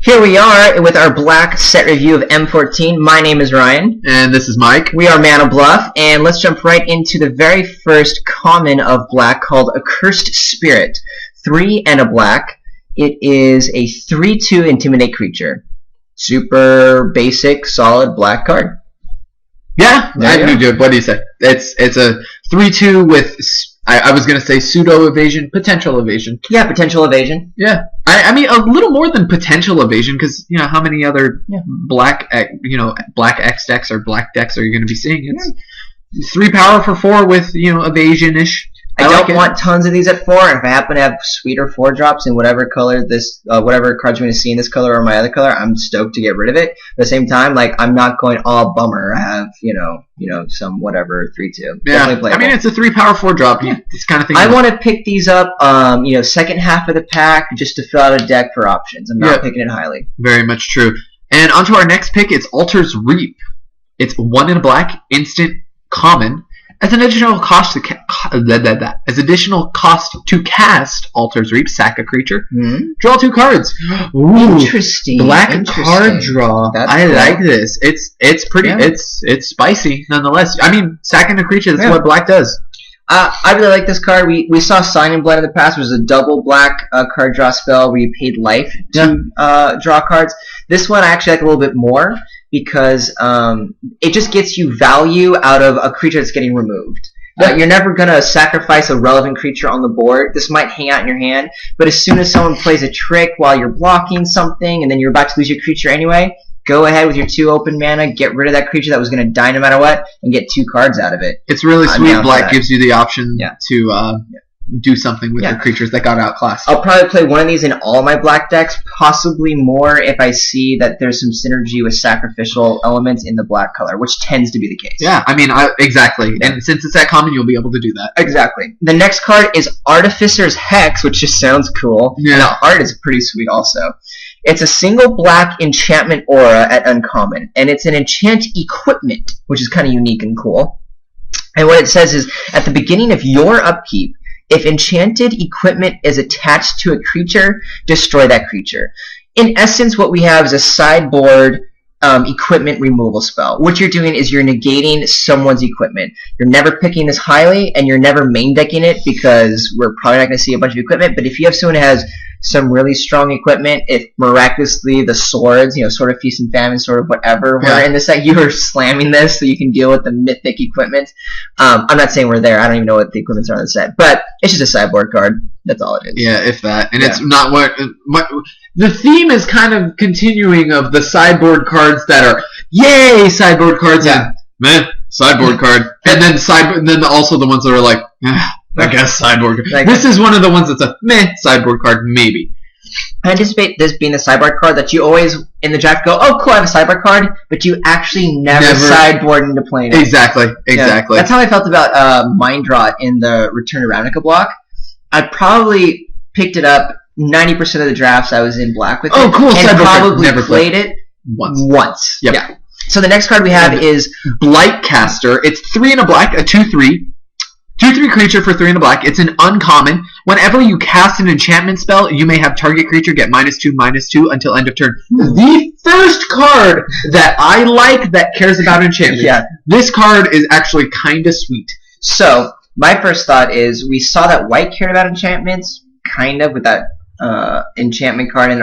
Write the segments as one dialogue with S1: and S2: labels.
S1: Here we are with our black set review of M14. My name is Ryan.
S2: And this is Mike.
S1: We are Mana Bluff, and let's jump right into the very first common of black called Accursed Spirit. 3 and a black. It is a 3/2 Intimidate creature. Super basic, solid black card.
S2: Yeah, dude, what do you say? It's a 3/2 with, I was going to say pseudo evasion, potential evasion.
S1: Yeah, potential evasion.
S2: Yeah. I mean, a little more than potential evasion, because, how many other black X decks or black decks are you going to be seeing? It's 3 power for 4 with, evasion-ish.
S1: I don't want tons of these at 4, and if I happen to have sweeter 4-drops in whatever color whatever cards you're going to see in this color or my other color, I'm stoked to get rid of it. At the same time, I'm not going, oh, bummer, I have, some whatever 3/2.
S2: Yeah, I mean, it's a 3 power 4-drop. Yeah. This kind of thing.
S1: I want to pick these up, second half of the pack just to fill out a deck for options. I'm not picking it highly.
S2: Very much true. And on to our next pick, it's Altar's Reap. It's 1 in a black, instant, common. As additional cost to cast Altar's Reap, sack a creature, draw 2 cards.
S1: Ooh, interesting.
S2: Black card draw. I like this. It's pretty.
S1: Yeah.
S2: It's spicy nonetheless. I mean, sacking a creature. That's what black does.
S1: I really like this card. We saw Sign in Blood in the past, which was a double black card draw spell where you paid life to draw cards. This one I actually like a little bit more, because it just gets you value out of a creature that's getting removed. You're never going to sacrifice a relevant creature on the board. This might hang out in your hand, but as soon as someone plays a trick while you're blocking something and then you're about to lose your creature anyway, go ahead with your 2 open mana, get rid of that creature that was going to die no matter what, and get 2 cards out of it.
S2: It's really sweet. Black gives you the option to do something with your creatures that got outclassed.
S1: I'll probably play one of these in all my black decks, possibly more if I see that there's some synergy with sacrificial elements in the black color, which tends to be the case.
S2: Yeah, I mean, exactly. Yeah. And since it's that common, you'll be able to do that.
S1: Exactly. The next card is Artificer's Hex, which just sounds cool. Yeah. Now, art is pretty sweet also. It's a single black enchantment aura at uncommon, and it's an enchant equipment, which is kind of unique and cool. And what it says is, at the beginning of your upkeep, if enchanted equipment is attached to a creature, destroy that creature. In essence, what we have is a sideboard equipment removal spell. What you're doing is you're negating someone's equipment. You're never picking this highly, and you're never main decking it, because we're probably not going to see a bunch of equipment. But if you have someone who has some really strong equipment, if miraculously the swords, Sword of Feast and Famine, sort of whatever, were in this deck, you are slamming this so you can deal with the mythic equipment. I'm not saying we're there. I don't even know what the equipments are on the set, but it's just a sideboard card. That's all it is.
S2: Yeah, if that. And it's not what the theme is kind of continuing of the sideboard cards that are, yay, sideboard cards, and meh, sideboard card. And then also the ones that are like, I guess sideboard card. This is one of the ones that's a meh sideboard card, maybe.
S1: I anticipate this being the sideboard card that you always, in the draft, go, oh, cool, I have a sideboard card, but you actually never sideboard into playing it.
S2: Exactly.
S1: That's how I felt about Mind Rot in the Return to Ravnica block. I probably picked it up 90% of the drafts I was in black with it.
S2: Oh, cool.
S1: And probably played it once.
S2: Yep.
S1: Yeah. So the next card we have is
S2: Blightcaster. It's 3 in a black, a 2/3. 2/3 creature for 3 in a black. It's an uncommon. Whenever you cast an enchantment spell, you may have target creature get -2/-2 until end of turn. The first card that I like that cares about enchantment.
S1: Yeah.
S2: This card is actually kind of sweet.
S1: So my first thought is we saw that white cared about enchantments, kind of, with that enchantment card and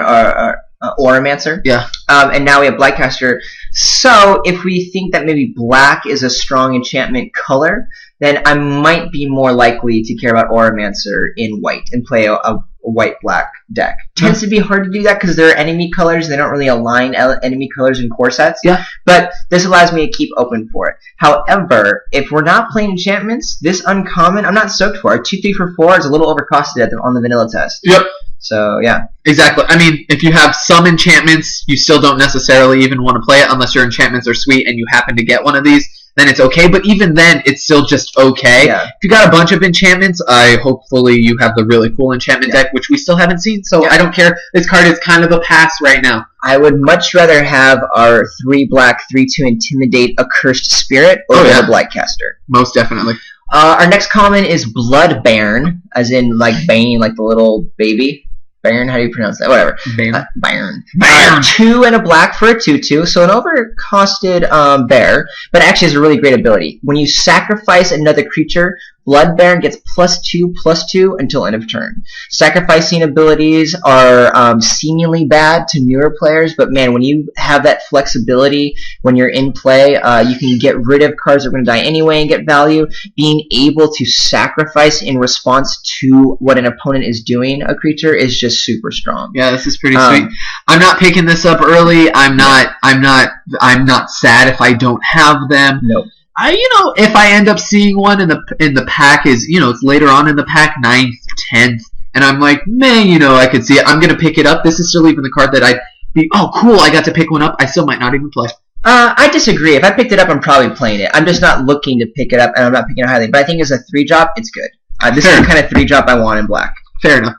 S1: Auramancer.
S2: Yeah.
S1: And now we have Blightcaster. So if we think that maybe black is a strong enchantment color, then I might be more likely to care about Auramancer in white and play a white-black deck. Tends to be hard to do that because they're enemy colors. They don't really align enemy colors in core sets.
S2: Yeah.
S1: But this allows me to keep open for it. However, if we're not playing enchantments, this uncommon, I'm not stoked for it. 2/3 for 4 is a little overcosted on the vanilla test.
S2: Yep.
S1: So, yeah.
S2: Exactly. I mean, if you have some enchantments, you still don't necessarily even want to play it unless your enchantments are sweet and you happen to get one of these. Then it's okay, but even then, it's still just okay.
S1: Yeah.
S2: If you got a bunch of enchantments, hopefully you have the really cool enchantment deck, which we still haven't seen, so I don't care. This card is kind of a pass right now.
S1: I would much rather have our 3 black, 3/2 Intimidate Accursed Spirit over the Blightcaster.
S2: Most definitely.
S1: Our next common is Blood Bairn, as in like Bane, like the little baby. Bayern, how do you pronounce that? Whatever.
S2: Bayern.
S1: Bayern. 2 and a black for a 2/2, so an overcosted bear, but actually has a really great ability. When you sacrifice another creature, Blood Baron gets +2/+2 until end of turn. Sacrificing abilities are seemingly bad to newer players, but man, when you have that flexibility when you're in play, you can get rid of cards that are going to die anyway and get value. Being able to sacrifice in response to what an opponent is doing a creature is just super strong.
S2: Yeah, this is pretty sweet. I'm not picking this up early. I'm not sad if I don't have them.
S1: Nope.
S2: If I end up seeing one in the pack is, it's later on in the pack, 9th, 10th, and I'm like, man, I could see it. I'm gonna pick it up. This is still even the card that I'd be, oh, cool, I got to pick one up. I still might not even play.
S1: I disagree. If I picked it up, I'm probably playing it. I'm just not looking to pick it up, and I'm not picking it highly. But I think as a 3-drop, it's good. This is the kind of 3-drop I want in black.
S2: Fair enough.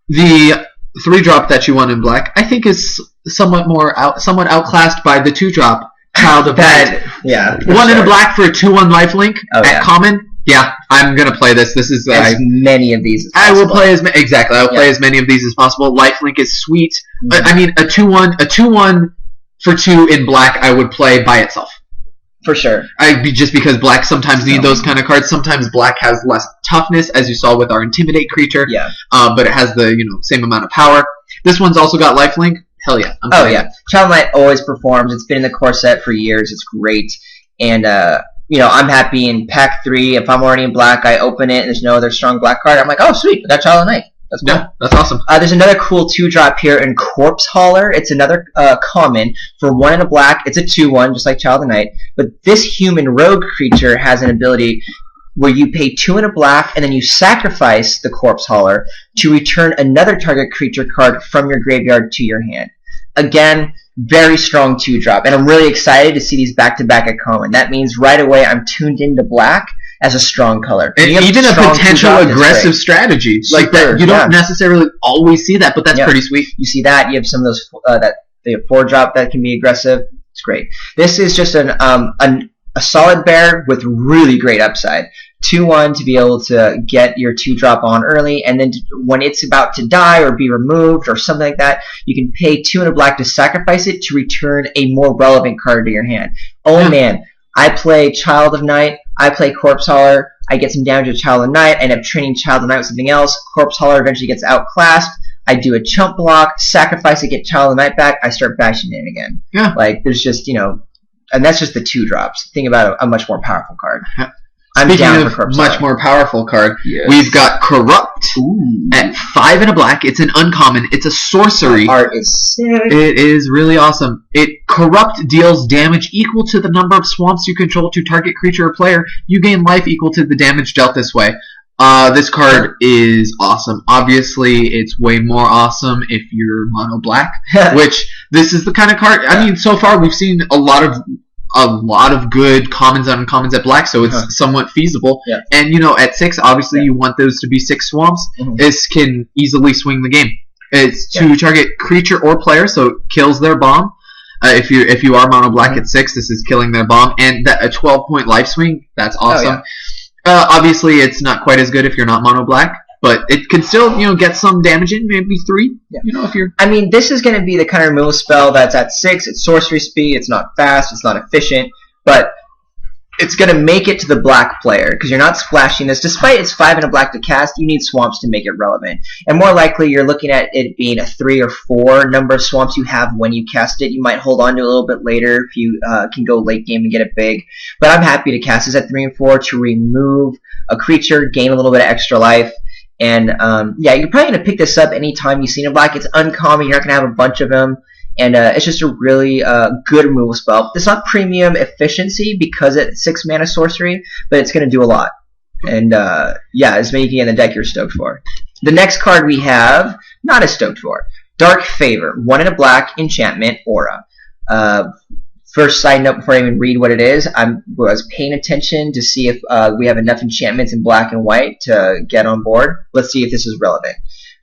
S2: The 3-drop that you want in black, I think, is somewhat outclassed by the 2-drop. Child of Night.
S1: Yeah.
S2: 1 in a black for a 2/1 lifelink at common. Yeah, I'm gonna play this. This is
S1: as many of these as
S2: possible. I will play play as many of these as possible. Lifelink is sweet. I mean, a 2/1 for 2 in black I would play by itself.
S1: For sure.
S2: Just because black sometimes need those kind of cards. Sometimes black has less toughness, as you saw with our Intimidate creature.
S1: Yeah.
S2: But it has the same amount of power. This one's also got lifelink. Hell yeah.
S1: Yeah. Child of Night always performs. It's been in the core set for years. It's great. And, I'm happy in pack 3. If I'm already in black, I open it and there's no other strong black card. I'm like, oh, sweet. I got Child of Night. That's cool.
S2: Yeah, that's awesome.
S1: There's another cool 2-drop here in Corpse Hauler. It's another common for 1 in a black. It's a 2/1, just like Child of Night. But this human rogue creature has an ability where you pay 2 in a black and then you sacrifice the Corpse Hauler to return another target creature card from your graveyard to your hand. Again, very strong 2-drop, and I'm really excited to see these back-to-back at common. That means right away I'm tuned into black as a strong color.
S2: And even a potential aggressive strategy like that. You don't necessarily always see that, but that's pretty sweet.
S1: You see that. You have some of those the 4-drop that can be aggressive. It's great. This is just a solid bear with really great upside. 2/1 to be able to get your 2-drop on early, and then when it's about to die or be removed or something like that, you can pay 2 in a black to sacrifice it to return a more relevant card to your hand. Oh man, I play Child of Night, I play Corpse Hauler, I get some damage with Child of Night, I end up training Child of Night with something else, Corpse Hauler eventually gets outclassed, I do a chump block, sacrifice it, get Child of Night back, I start bashing it again.
S2: Yeah.
S1: Like, there's just, and that's just the 2-drops. Think about a much more powerful card. I'm
S2: Speaking
S1: down
S2: of
S1: for Corpse
S2: much
S1: Hauler.
S2: more powerful card,
S1: Yes.
S2: we've got Corrupt at 5 in a black. It's an uncommon. It's a sorcery.
S1: That art is sick.
S2: It is really awesome. Corrupt deals damage equal to the number of swamps you control to target creature or player. You gain life equal to the damage dealt this way. This card is awesome. Obviously, it's way more awesome if you're mono black, which this is the kind of card. I mean, so far we've seen a lot of good commons and uncommons at black, so it's somewhat feasible.
S1: Yeah.
S2: And at 6, obviously you want those to be 6 swamps. This can easily swing the game. It's to target creature or player, so it kills their bomb. If you are mono black at 6, this is killing their bomb, and a 12-point life swing. That's awesome. Obviously, it's not quite as good if you're not mono black, but it can still get some damage in, maybe 3.
S1: Yeah.
S2: If you're.
S1: I mean, this is going to be the kind of removal spell that's at 6. It's sorcery speed. It's not fast. It's not efficient, but it's going to make it to the black player because you're not splashing this. Despite it's 5 in a black to cast, you need swamps to make it relevant. And more likely, you're looking at it being a 3 or 4 number of swamps you have when you cast it. You might hold on to it a little bit later if you can go late game and get it big. But I'm happy to cast this at 3 and 4 to remove a creature, gain a little bit of extra life. And you're probably going to pick this up anytime you see a black. It's uncommon. You're not going to have a bunch of them. And it's just a really good removal spell. It's not premium efficiency because it's 6 mana sorcery, but it's going to do a lot. And as many you can get in the deck you're stoked for. The next card we have, not as stoked for. Dark Favor. 1 in a black, enchantment, aura. First side note before I even read what it is, I was paying attention to see if we have enough enchantments in black and white to get on board. Let's see if this is relevant.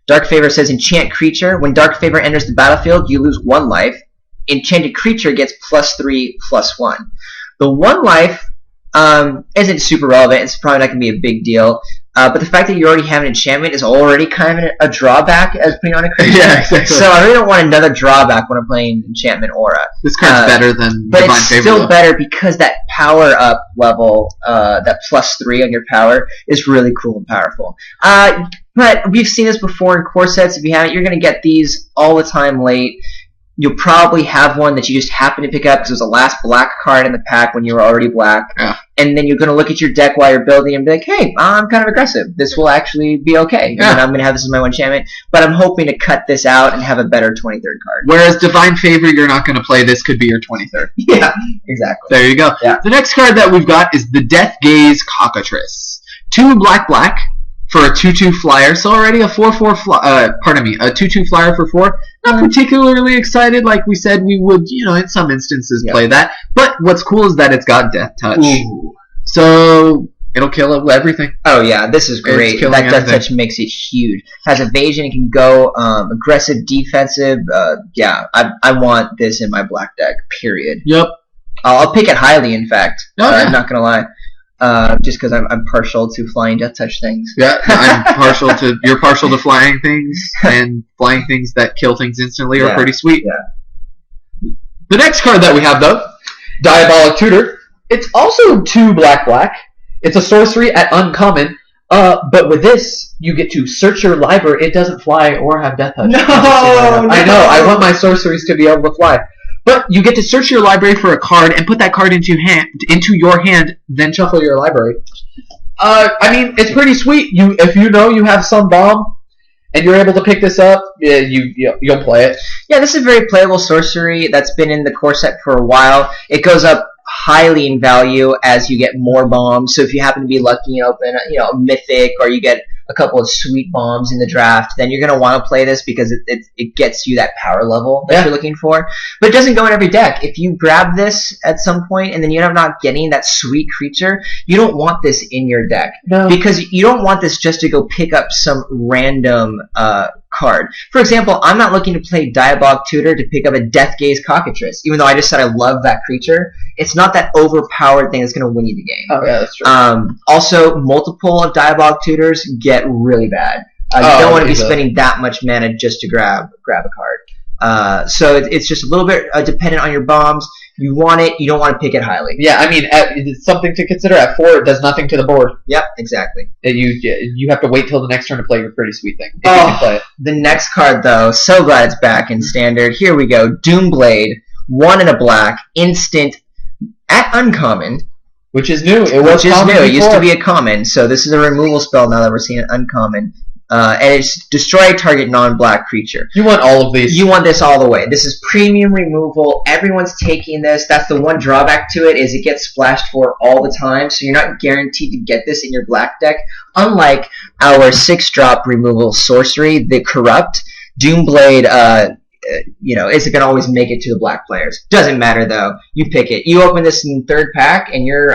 S1: Dark Favor says enchant creature. When Dark Favor enters the battlefield, you lose 1 life. Enchanted creature gets +3/+1. The 1 life isn't super relevant. It's probably not going to be a big deal. But the fact that you already have an enchantment is already kind of a drawback as putting on a creature.
S2: Yeah, exactly.
S1: So I really don't want another drawback when I'm playing enchantment aura.
S2: This card's better than
S1: but
S2: Divine
S1: it's
S2: Favor.
S1: still
S2: though.
S1: better because that power up level, that +3 on your power, is really cool and powerful. But we've seen this before in core sets. If you haven't, you're going to get these all the time late. You'll probably have one that you just happen to pick up because it was the last black card in the pack when you were already black.
S2: Yeah.
S1: And then you're going to look at your deck while you're building and be like, hey, I'm kind of aggressive. This will actually be okay.
S2: Yeah.
S1: And I'm going to have this as my one enchantment. But I'm hoping to cut this out and have a better 23rd card.
S2: Whereas Divine Favor, you're not going to play. This could be your 23rd.
S1: Yeah, exactly.
S2: There you go.
S1: Yeah.
S2: The next card that we've got is the Death Gaze Cockatrice. 2 black for a 2/2 flyer. So already a 4/4 a 2/2 flyer for 4. Not particularly excited, like we said we would, in some instances play that. But what's cool is that it's got Death Touch.
S1: Ooh.
S2: So it'll kill everything.
S1: Oh yeah, this is great.
S2: killing
S1: That Death
S2: everything.
S1: Touch makes it huge. Has evasion, it can go aggressive, defensive. Yeah, I want this in my black deck, period.
S2: Yep.
S1: I'll pick it highly, in fact.
S2: Oh, yeah.
S1: I'm not going to lie. Just because I'm partial to flying Death Touch things.
S2: Yeah, you're partial to flying things, and flying things that kill things instantly are pretty sweet.
S1: Yeah.
S2: The next card that we have, though, Diabolic Tutor. It's also 2 black. It's a sorcery at uncommon, but with this, you get to search your library. It doesn't fly or have Death Touch.
S1: No,
S2: I know, I want my sorceries to be able to fly. But you get to search your library for a card and put that card into your hand, then shuffle your library. I mean, it's pretty sweet. If you have some bomb and you're able to pick this up, you'll play it.
S1: Yeah, this is a very playable sorcery that's been in the core set for a while. It goes up highly in value as you get more bombs. So if you happen to be lucky and open, a mythic, or you get a couple of sweet bombs in the draft, then you're going to want to play this because it gets you that power level that you're looking for. But it doesn't go in every deck. If you grab this at some point and then you end up not getting that sweet creature, you don't want this in your deck.
S2: No.
S1: Because you don't want this just to go pick up some random card. For example, I'm not looking to play Diabolic Tutor to pick up a Death Gaze Cockatrice, even though I just said I love that creature. It's not that overpowered thing that's going to win you the game.
S2: Oh, yeah, that's true.
S1: Also, multiple of Diabolic Tutors get really bad. You don't want to be spending that much mana just to grab a card. So it's just a little bit dependent on your bombs. You want it, you don't want to pick it highly.
S2: Yeah, I mean, it's something to consider. At 4, it does nothing to the board.
S1: Yep, exactly.
S2: You have to wait till the next turn to play your pretty sweet thing. If you
S1: Oh,
S2: can play it.
S1: the next card, though, so glad it's back in Standard. Here we go. Doomblade, 1 and a black, instant, at uncommon.
S2: Which is new.
S1: Which is new. It used to be a common, so this is a removal spell now that we're seeing it uncommon. And it's destroy target non-black creature.
S2: You want all of these.
S1: You want this all the way. This is premium removal. Everyone's taking this. That's the one drawback to it, is it gets splashed for all the time, so you're not guaranteed to get this in your black deck. Unlike our 6-drop removal sorcery, the Corrupt, Doomblade, isn't going to always make it to the black players. Doesn't matter, though. You pick it. You open this in 3rd pack, and you're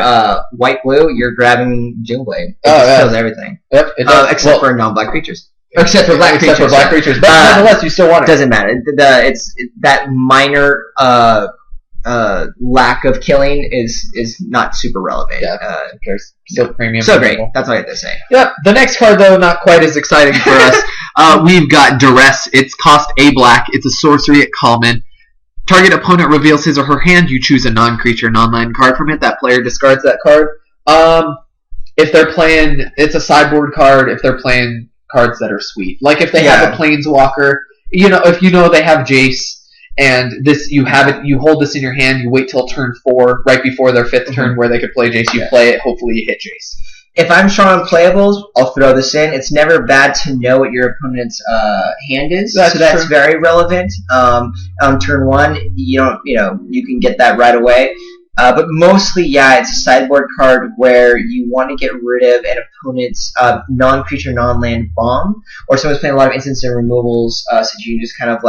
S1: white-blue, you're grabbing Doomblade. It kills everything.
S2: Yep, it does.
S1: Except for non-black creatures. Except for black creatures.
S2: But nonetheless, you still want it.
S1: Doesn't matter. It's that minor lack of killing is not super relevant.
S2: Yeah, who cares? Still premium.
S1: So great. That's all I have to say.
S2: Yep. The next card, though, not quite as exciting for us. We've got Duress. It's cost a black. It's a sorcery at common. Target opponent reveals his or her hand. You choose a non-creature, non-land card from it. That player discards that card. If they're playing, it's a sideboard card. If they're playing cards that are sweet, like if they have a Planeswalker, if they have Jace, and this you hold this in your hand. You wait till turn 4, right before their 5th turn, where they could play Jace. You play it. Hopefully, you hit Jace.
S1: If I'm strong on playables, I'll throw this in. It's never bad to know what your opponent's hand is, so that's very relevant. On turn 1, you can get that right away. But mostly, it's a sideboard card where you want to get rid of an opponent's non-creature, non-land bomb, or someone's playing a lot of instants and removals, so you can just kind of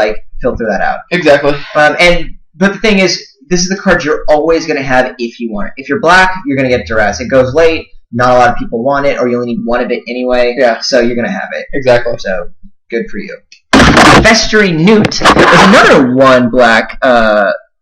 S1: filter that out.
S2: Exactly.
S1: But the thing is, this is the card you're always going to have if you want it. If you're black, you're going to get Duress. It goes late. Not a lot of people want it, or you only need 1 of it anyway.
S2: Yeah.
S1: So you're going to have it.
S2: Exactly.
S1: So good for you. Festering Newt is another 1 black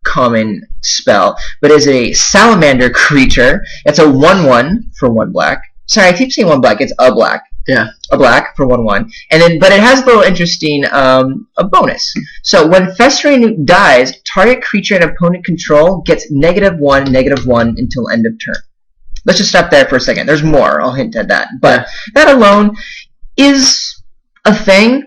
S1: common spell, but is a salamander creature. It's a 1/1 for 1 black. Sorry, I keep saying 1 black. It's a black.
S2: Yeah.
S1: A black for 1/1, and then but it has a little interesting a bonus. So when Festering Newt dies, target creature and opponent control gets -1, -1 until end of turn. Let's just stop there for a second. There's more. I'll hint at that, but that alone is a thing.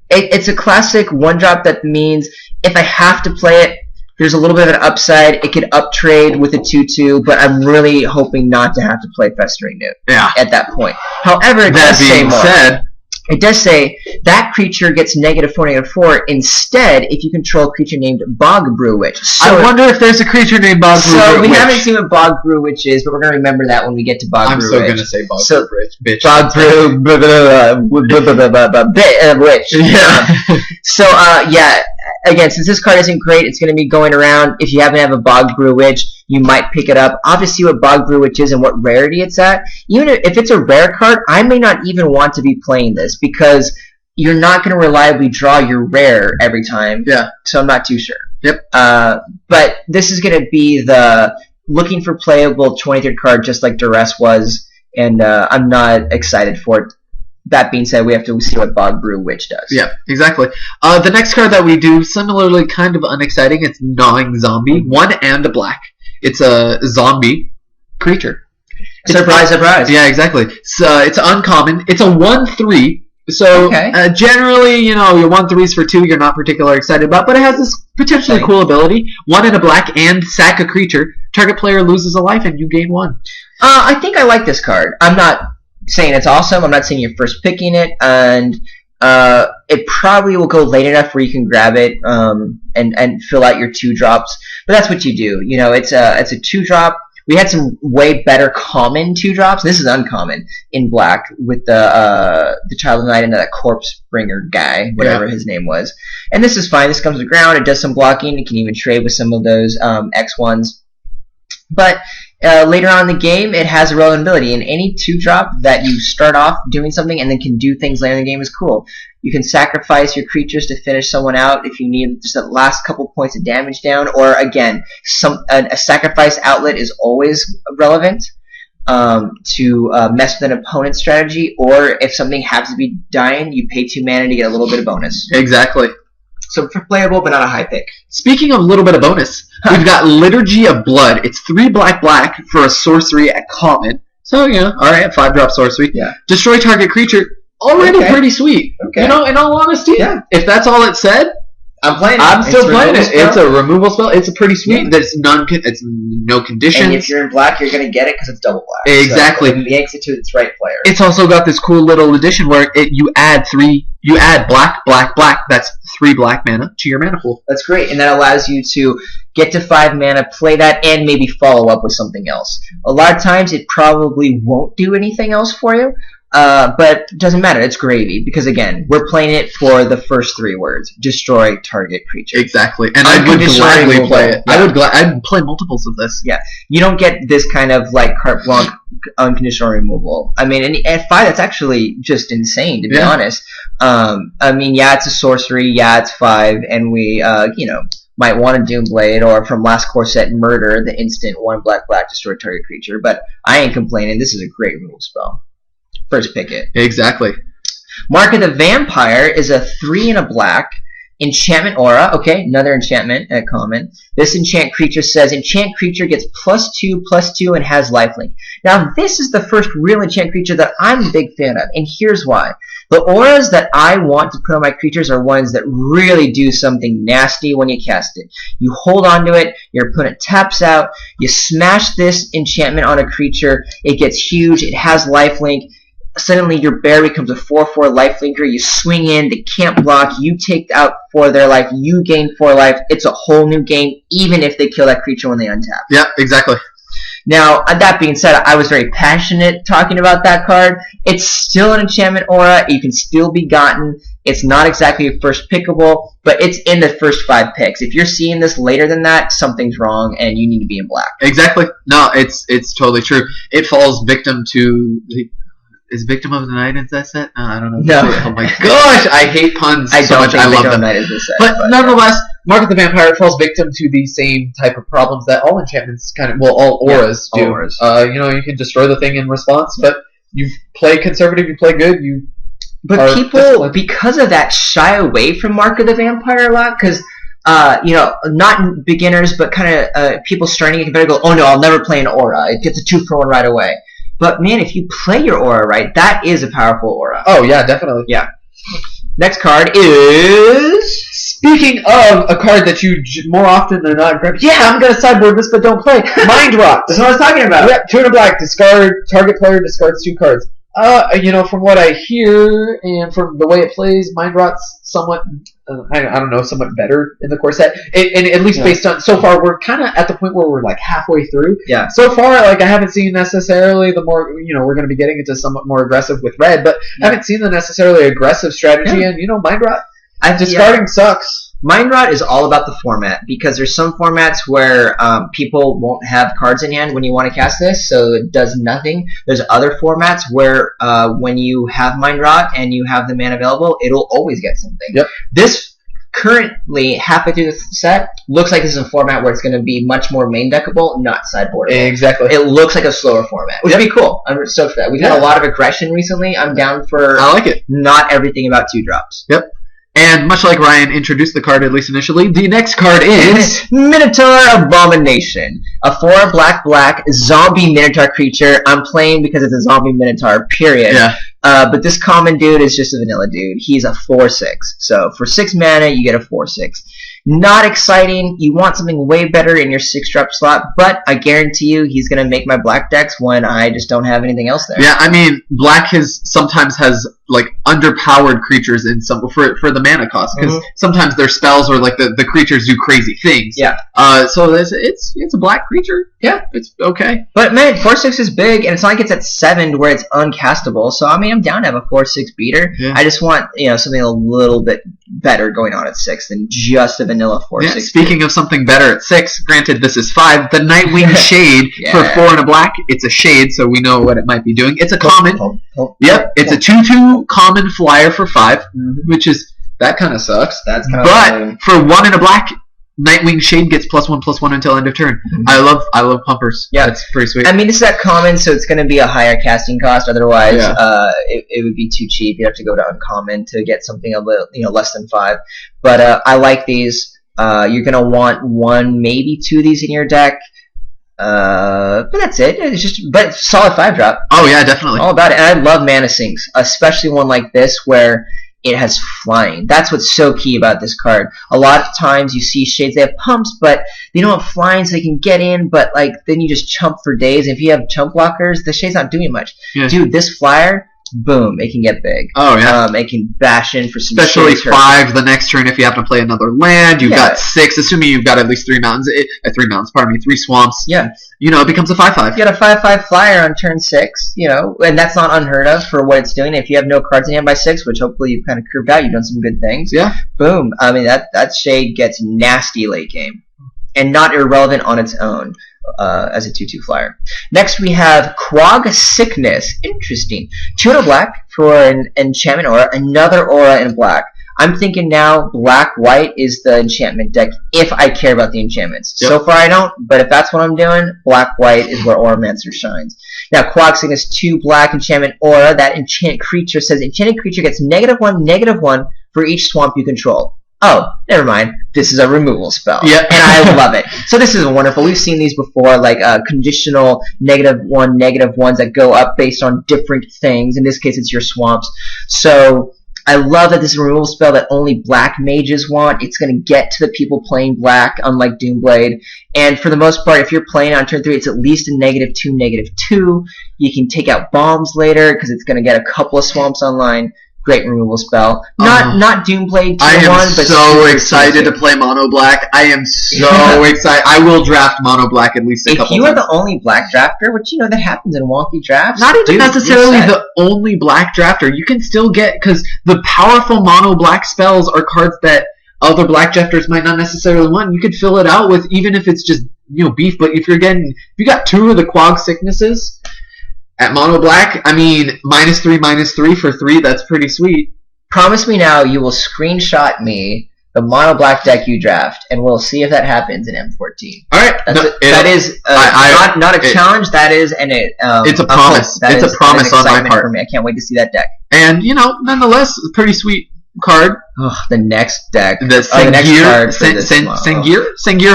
S1: It's a classic 1-drop that means if I have to play it, there's a little bit of an upside. It could uptrade with a 2/2, but I'm really hoping not to have to play Festering Newt at that point. However, it does say more. It does say that creature gets -4/-4 instead if you control a creature named Bog Brew Witch. So
S2: I wonder if there's a creature named Bog Brew Witch.
S1: So we haven't seen what Bog Brew Witch is, but we're going to remember that when we get to Bog Brew Witch.
S2: I'm still going to say Bog Brew Witch, bitch.
S1: Bog Brew Witch.
S2: Yeah.
S1: So, again, since this card isn't great, it's going to be going around. If you happen to have a Bog Brew Witch, you might pick it up. Obviously, what Bog Brew Witch is and what rarity it's at. Even if it's a rare card, I may not even want to be playing this because you're not going to reliably draw your rare every time.
S2: Yeah.
S1: So I'm not too sure.
S2: Yep.
S1: But this is going to be the looking for playable 23rd card just like Duress was, and I'm not excited for it. That being said, we have to see what Bog Brew Witch does.
S2: Yeah, exactly. The next card that we do, similarly kind of unexciting, it's Gnawing Zombie. 1 and a black. It's a zombie creature.
S1: Surprise, surprise.
S2: Yeah, exactly. So it's uncommon. It's a 1/3. So generally, you know, your 1/3s for 2 you're not particularly excited about, but it has this potentially cool ability. 1 and a black and sack a creature. Target player loses a life and you gain 1.
S1: I think I like this card. I'm not saying it's awesome. I'm not saying you're first picking it, and it probably will go late enough where you can grab it and fill out your 2-drops. But that's what you do. You know, it's a 2-drop. We had some way better common 2-drops. This is uncommon in black with the Child of Night and that Corpse Bringer guy, whatever his name was. And this is fine. This comes to the ground. It does some blocking. It can even trade with some of those X1s. But later on in the game, it has a relevant ability. And any 2-drop that you start off doing something and then can do things later in the game is cool. You can sacrifice your creatures to finish someone out if you need just the last couple points of damage down. Or again, a sacrifice outlet is always relevant to mess with an opponent's strategy. Or if something happens to be dying, you pay 2 mana to get a little bit of bonus.
S2: Exactly.
S1: So playable, but not a high pick.
S2: Speaking of a little bit of bonus, we've got Liturgy of Blood. It's 3 black for a sorcery at common. So, you know, alright, 5-drop sorcery.
S1: Yeah.
S2: Destroy target creature. Already pretty sweet.
S1: Okay.
S2: You know, in all honesty, if that's all it said,
S1: I'm playing it.
S2: I'm still playing it. It's a removal spell. It's a pretty sweet. There's it's no conditions.
S1: And if you're in black, you're going to get it because it's double black.
S2: Exactly.
S1: So it makes it to its right player.
S2: It's also got this cool little addition where you add black. That's 3 black mana to your mana pool.
S1: That's great, and that allows you to get to 5 mana, play that, and maybe follow up with something else. A lot of times, it probably won't do anything else for you. But it doesn't matter. It's gravy because again, we're playing it for the first 3 words: destroy target creature.
S2: Exactly, and I would gladly play it. Yeah. I'd play multiples of this.
S1: Yeah, you don't get this kind of like carte blanche unconditional removal. I mean, at 5, that's actually just insane to be honest. I mean, yeah, it's a sorcery. Yeah, it's 5, and we, you know, might want to Doomblade or from last core set Murder, the instant 1 black destroy target creature. But I ain't complaining. This is a great removal spell. First pick it.
S2: Exactly.
S1: Mark of the Vampire is a 3 and a black. Enchantment Aura. Okay, another enchantment at common. This enchant creature says enchant creature gets +2/+2 and has lifelink. Now this is the first real enchant creature that I'm a big fan of, and here's why. The auras that I want to put on my creatures are ones that really do something nasty when you cast it. You hold on to it, your opponent taps out, you smash this enchantment on a creature, it gets huge, it has lifelink. Suddenly your bear becomes a 4/4 lifelinker. You swing in, they can't block, you take out 4 of their life, you gain 4 life. It's a whole new game, even if they kill that creature when they untap.
S2: Yeah, exactly.
S1: Now, that being said, I was very passionate talking about that card. It's still an enchantment aura. You can still be gotten. It's not exactly your first pickable, but it's in the first 5 picks. If you're seeing this later than that, something's wrong, and you need to be in black.
S2: Exactly. No, it's totally true. It falls victim to Is Victim of the Night in that set? I don't know.
S1: No.
S2: Oh my gosh, I hate puns
S1: I
S2: so
S1: don't
S2: much.
S1: think
S2: I love
S1: Victim of
S2: them.
S1: the Night is this set.
S2: But nonetheless, Mark of the Vampire falls victim to the same type of problems that all enchantments all auras do.
S1: All auras.
S2: You can destroy the thing in response, but you play conservative, you play good,
S1: But people, because of that, shy away from Mark of the Vampire a lot, because, not beginners, but kind of people starting to get better go, oh no, I'll never play an aura. It gets a 2-for-1 right away. But man, if you play your aura right, that is a powerful aura.
S2: Oh yeah, definitely.
S1: Yeah. Next card is...
S2: Speaking of a card that you more often than not grab, I'm going to sideboard this, but don't play. Mind Rot.
S1: That's what I was talking about.
S2: Yep, 2 and a black. Discard. Target player discards 2 cards. From what I hear and from the way it plays, Mind Rot's somewhat, I don't know, somewhat better in the core set. And at least based on, so far, we're kind of at the point where we're like halfway through.
S1: Yeah.
S2: So far, I haven't seen necessarily the more, we're going to be getting into somewhat more aggressive with red, but I haven't seen the necessarily aggressive strategy, and, Mind Rot, discarding sucks.
S1: Mind Rot is all about the format, because there's some formats where people won't have cards in hand when you want to cast this, so it does nothing. There's other formats where when you have Mind Rot and you have the mana available, it'll always get something.
S2: Yep.
S1: This currently, halfway through the set, looks like this is a format where it's going to be much more main deckable, not sideboardable.
S2: Exactly.
S1: It looks like a slower format, which would be cool. I'm stoked for that. We've had a lot of aggression recently. I'm down for
S2: I like it.
S1: Not everything about 2-drops.
S2: Yep. And much like Ryan introduced the card, at least initially, the next card is...
S1: Minotaur Abomination. A 4 black zombie Minotaur creature. I'm playing because it's a zombie Minotaur, period.
S2: Yeah.
S1: But this common dude is just a vanilla dude. He's a 4/6. So for 6 mana, you get a 4/6. Not exciting. You want something way better in your 6-drop slot, but I guarantee you he's going to make my black decks when I just don't have anything else there.
S2: Yeah, I mean, black sometimes has underpowered creatures in some for the mana cost, because sometimes their spells or the creatures do crazy things.
S1: Yeah.
S2: So it's a black creature. Yeah, it's okay.
S1: But man, 4/6 is big, and it's not like it's at 7 where it's uncastable. So I mean, I'm down to have a 4/6 beater. Yeah. I just want something a little bit better going on at 6 than just a vanilla 4/6.
S2: Yeah, speaking of something better at 6, granted this is 5, the Nightwing Shade for 4 and a black. It's a shade, so we know what it might be doing. It's a common. Yep, it's a 2/2 common flyer for 5, which is that kind of sucks.
S1: That's kind
S2: of for 1 and a black, Nightwing Shade gets +1/+1 until end of turn. I love pumpers.
S1: Yeah,
S2: it's pretty sweet.
S1: I mean, this is that common, so it's going to be a higher casting cost. Otherwise, it would be too cheap. You'd have to go to uncommon to get something a little, less than 5. But I like these. You're going to want 1, maybe 2 of these in your deck. But that's it. But solid 5-drop.
S2: Oh yeah, definitely.
S1: All about it. And I love mana sinks, especially one like this where it has flying. That's what's so key about this card. A lot of times you see shades, they have pumps, but they don't have flying, so they can get in, but then you just chump for days. If you have chump blockers, the shade's not doing much. Yeah. Dude, this flyer, boom, it can get big.
S2: Oh yeah.
S1: It can bash in for some
S2: especially 5 the next turn if you have to play another land. You've got 6, assuming you've got at least 3 mountains. 3 swamps.
S1: Yeah.
S2: It becomes a 5/5.
S1: You got a 5/5 flyer on turn 6, and that's not unheard of for what it's doing. If you have no cards in hand by 6, which hopefully you've kind of curved out, you've done some good things.
S2: Yeah.
S1: Boom. I mean, that shade gets nasty late game. And not irrelevant on its own as a 2/2 flyer. Next we have Quag Sickness. Interesting. 2 and a black for an enchantment aura, another aura in black. I'm thinking now black-white is the enchantment deck if I care about the enchantments. Yep. So far I don't, but if that's what I'm doing, black-white is where Auramancer shines. Now, Quag Sickness 2 black enchantment aura. That enchant creature says enchanted creature gets -1/-1 for each swamp you control. Oh, never mind. This is a removal spell.
S2: Yeah.
S1: And I love it. So this is wonderful. We've seen these before, like conditional -1/-1s that go up based on different things. In this case, it's your swamps. So I love that this is a removal spell that only black mages want. It's going to get to the people playing black, unlike Doomblade. And for the most part, if you're playing on turn 3, it's at least a -2/-2. You can take out bombs later because it's going to get a couple of swamps online. Great removal spell. Not Doomblade tier 1, but
S2: so excited to play Mono Black. I am so excited. I will draft Mono Black at least a couple times.
S1: If you are the only black drafter, which that happens in wonky drafts.
S2: Not even necessarily the only black drafter. You can still get, because the powerful Mono Black spells are cards that other black drafters might not necessarily want. You could fill it out with, even if it's just beef. But if you got 2 of the Quag Sicknesses, At mono black, I mean, -3/-3 for 3. That's pretty sweet.
S1: Promise me now you will screenshot me the mono black deck you draft, and we'll see if that happens in M14.
S2: All right,
S1: that is not a challenge. That is
S2: it's a promise. It's a promise on my part.
S1: For me. I can't wait to see that deck.
S2: And nonetheless, a pretty sweet card.
S1: Oh, the next deck.
S2: The Sengir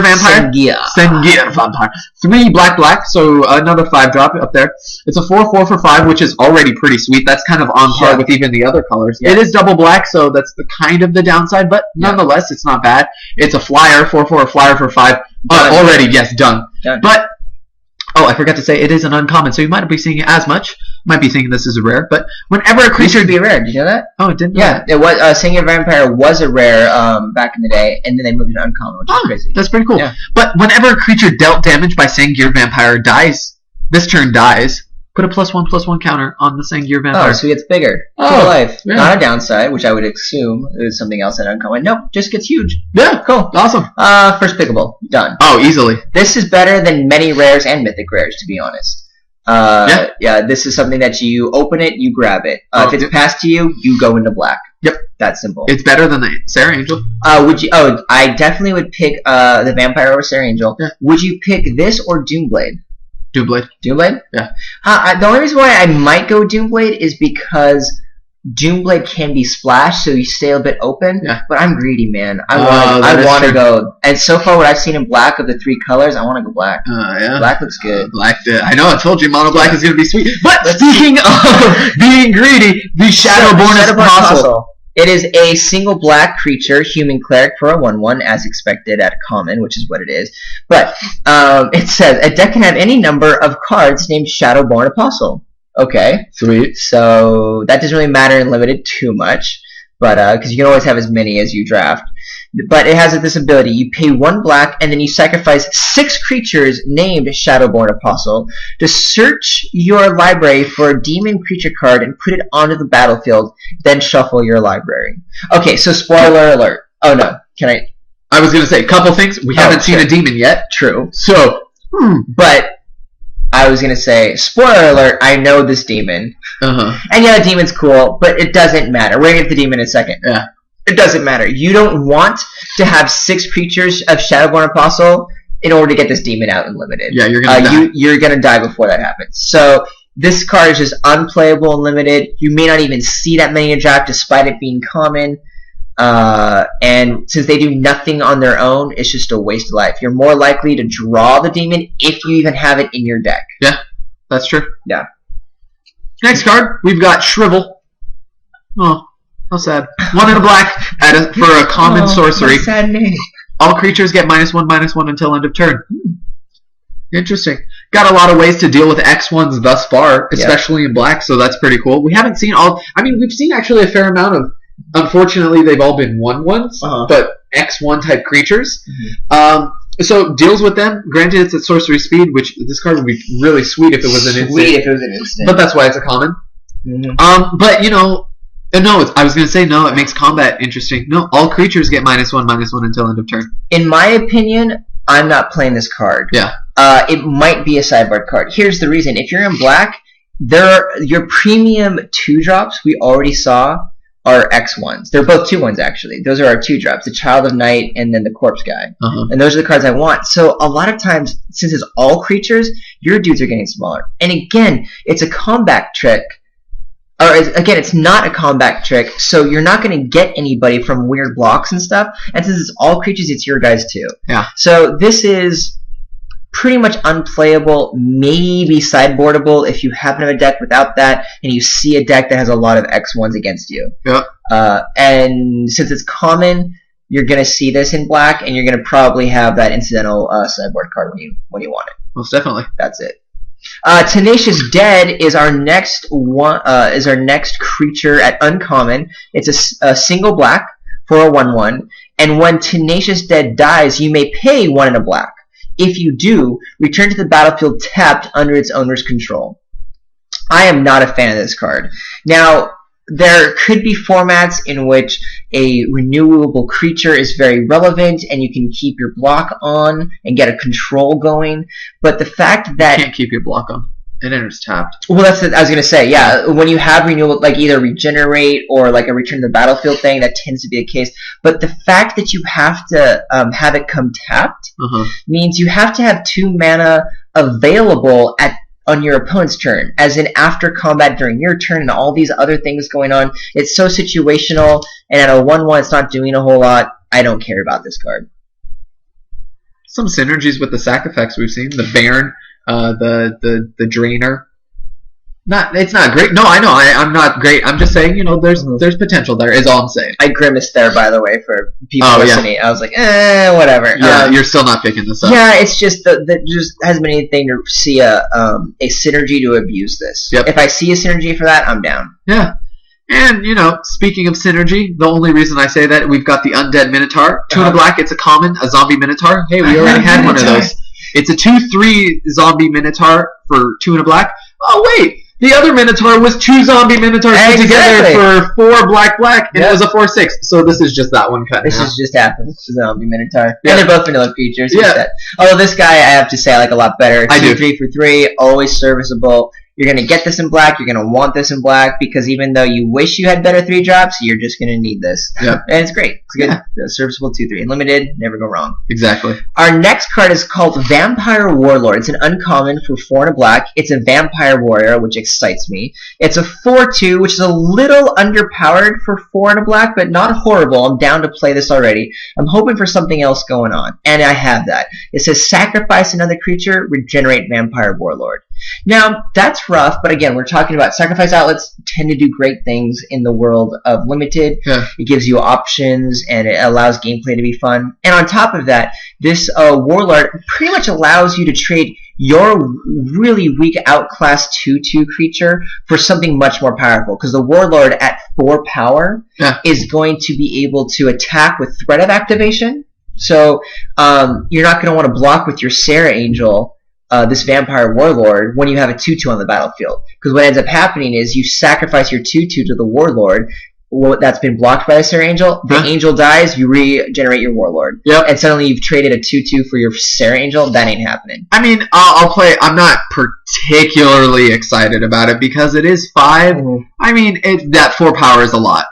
S2: Vampire. Sengir Vampire. 3 black, so another 5-drop up there. It's a 4/4 for 5, which is already pretty sweet. That's kind of on par with even the other colors. Yeah. It is double black, so that's the kind of the downside, but nonetheless, it's not bad. It's a flyer, 4/4 flyer for 5. Already, yes, done. But I forgot to say it is an uncommon, so you might not be seeing it as much. Might be thinking this is a rare, but whenever a creature
S1: be rare, did you know that?
S2: Oh, it didn't.
S1: Yeah, it was. Sengir Vampire was a rare back in the day, and then they moved it to uncommon, which is crazy.
S2: That's pretty cool. Yeah. But whenever a creature dealt damage by Sengir Vampire dies, this turn dies. Put a +1/+1 counter on the Sengir Vampire.
S1: Oh, so he gets bigger. Life. Yeah. Not a downside, which I would assume is something else at uncommon. Nope, just gets huge.
S2: Yeah, cool. Awesome.
S1: First pickable. Done.
S2: Oh, easily.
S1: This is better than many rares and mythic rares, to be honest. This is something that you open it, you grab it. If it's passed to you, you go into black.
S2: Yep.
S1: That's simple.
S2: It's better than the Sarah Angel.
S1: Would you? Oh, I definitely would pick the Vampire over Sarah Angel. Yeah. Would you pick this or Doomblade?
S2: Doomblade.
S1: Doomblade?
S2: Yeah.
S1: The only reason why I might go Doomblade is because Doomblade can be splashed, so you stay a bit open. Yeah. But I'm greedy, man. I want to go. And so far, what I've seen in black of the 3 colors, I want to go black.
S2: Yeah.
S1: Black looks good.
S2: Black. I know. I told you, mono black is going to be sweet. But speaking of being greedy, the Shadowborn Apostle.
S1: It is a single black creature, human cleric for a 1/1, as expected at common, which is what it is. But it says a deck can have any number of cards named Shadowborn Apostle. Okay,
S2: sweet.
S1: So that doesn't really matter in limited too much, but because you can always have as many as you draft. But it has this ability: you pay 1 black, and then you sacrifice 6 creatures named Shadowborn Apostle to search your library for a demon creature card and put it onto the battlefield. Then shuffle your library. Okay, so spoiler alert. Oh no, can I?
S2: I was gonna say a couple things. We haven't seen a demon yet.
S1: True.
S2: So,
S1: but I was gonna say, spoiler alert, I know this demon. And yeah, the demon's cool, but it doesn't matter. We're gonna get the demon in a second.
S2: Yeah.
S1: It doesn't matter. You don't want to have 6 creatures of Shadowborn Apostle in order to get this demon out in limited.
S2: Yeah, you're gonna die.
S1: You're gonna die before that happens. So this card is just unplayable in limited. You may not even see that many in draft despite it being common. And since they do nothing on their own, it's just a waste of life. You're more likely to draw the demon if you even have it in your deck.
S2: Yeah, that's true.
S1: Yeah.
S2: Next card, we've got Shrivel. Oh, how sad. 1 in a black for a common sorcery.
S1: Sad name.
S2: All creatures get -1/-1 until end of turn. Interesting. Got a lot of ways to deal with X1s thus far, especially in black, so that's pretty cool. We haven't seen we've seen actually a fair amount of, unfortunately, they've all been 1/1s, but X1 type creatures. So deals with them. Granted, it's at sorcery speed, which this card would be really sweet if it was an instant. But that's why it's a common. But no, I was going to say no, it makes combat interesting. No, all creatures get -1/-1 until end of turn.
S1: In my opinion, I'm not playing this card.
S2: Yeah.
S1: It might be a sideboard card. Here's the reason. If you're in black, your premium 2-drops we already saw are X1s. They're both 2-1s, actually. Those are our 2-drops, the Child of Night and then the Corpse Guy. And those are the cards I want. So a lot of times, since it's all creatures, your dudes are getting smaller. And again, it's a combat trick. Or again, it's not a combat trick, so you're not going to get anybody from weird blocks and stuff. And since it's all creatures, it's your guys too.
S2: Yeah.
S1: So this is pretty much unplayable, maybe sideboardable if you happen to have a deck without that, and you see a deck that has a lot of X1s against you.
S2: Yeah.
S1: And since it's common, you're going to see this in black, and you're going to probably have that incidental sideboard card when you want it.
S2: Most definitely.
S1: That's it. Tenacious Dead is our next one. Is our next creature at uncommon. It's a single black for a 1/1, and when Tenacious Dead dies, you may pay 1 in a black. If you do, return to the battlefield tapped under its owner's control. I am not a fan of this card. Now, there could be formats in which a renewable creature is very relevant and you can keep your block on and get a control going, but the fact that...
S2: You can't keep your block on. It enters tapped.
S1: Well, I was gonna say, yeah. When you have renewal, like either regenerate or like a return to the battlefield thing, that tends to be the case. But the fact that you have to have it come tapped means you have to have 2 mana available on your opponent's turn, as in after combat during your turn, and all these other things going on. It's so situational, and at a 1/1, it's not doing a whole lot. I don't care about this card.
S2: Some synergies with the sack effects we've seen. The Baron. The Drainer. It's not great. No, I know. I'm not great. I'm just saying, there's potential there, is all I'm saying.
S1: I grimaced there, by the way, for people listening. Yeah. I was like, whatever.
S2: Yeah, you're still not picking this up.
S1: Yeah, it's just that just hasn't been anything to see a synergy to abuse this.
S2: Yep.
S1: If I see a synergy for that, I'm down.
S2: Yeah. And, speaking of synergy, the only reason I say that, we've got the Undead Minotaur. 2 and a black, it's a common, a zombie Minotaur. Hey, we already had one of those. It's a 2/3 zombie Minotaur for 2 and a black. Oh, wait! The other Minotaur was 2 zombie Minotaurs put together for 4 black, and it was a 4/6. So this is just that one cut.
S1: This is just happens. Zombie Minotaur.
S2: Yeah.
S1: And they're both vanilla creatures.
S2: Yeah.
S1: Although this guy, I have to say, I like a lot better.
S2: I do.
S1: 3 for 3, always serviceable. You're going to get this in black. You're going to want this in black, because even though you wish you had better 3-drops, you're just going to need this.
S2: Yeah.
S1: And it's great. It's good. Serviceable 2/3. Unlimited. Never go wrong.
S2: Exactly.
S1: Our next card is called Vampire Warlord. It's an uncommon for 4 and a black. It's a vampire warrior, which excites me. It's a 4/2, which is a little underpowered for 4 and a black, but not horrible. I'm down to play this already. I'm hoping for something else going on, and I have that. It says sacrifice another creature, regenerate Vampire Warlord. Now, that's rough, but again, we're talking about sacrifice outlets tend to do great things in the world of Limited.
S2: Yeah.
S1: It gives you options, and it allows gameplay to be fun. And on top of that, this Warlord pretty much allows you to trade your really weak outclassed 2/2 creature for something much more powerful, because the Warlord at 4 power is going to be able to attack with threat of activation. So you're not going to want to block with your Sarah Angel this Vampire Warlord when you have a 2/2 on the battlefield. Because what ends up happening is you sacrifice your 2/2 to the Warlord that's been blocked by the Sarah Angel. The Angel dies, you regenerate your Warlord.
S2: Yep.
S1: And suddenly you've traded a 2/2 for your Sarah Angel. That ain't happening.
S2: I mean, I'll play. I'm not particularly excited about it because it is 5. I mean, that 4 power is a lot.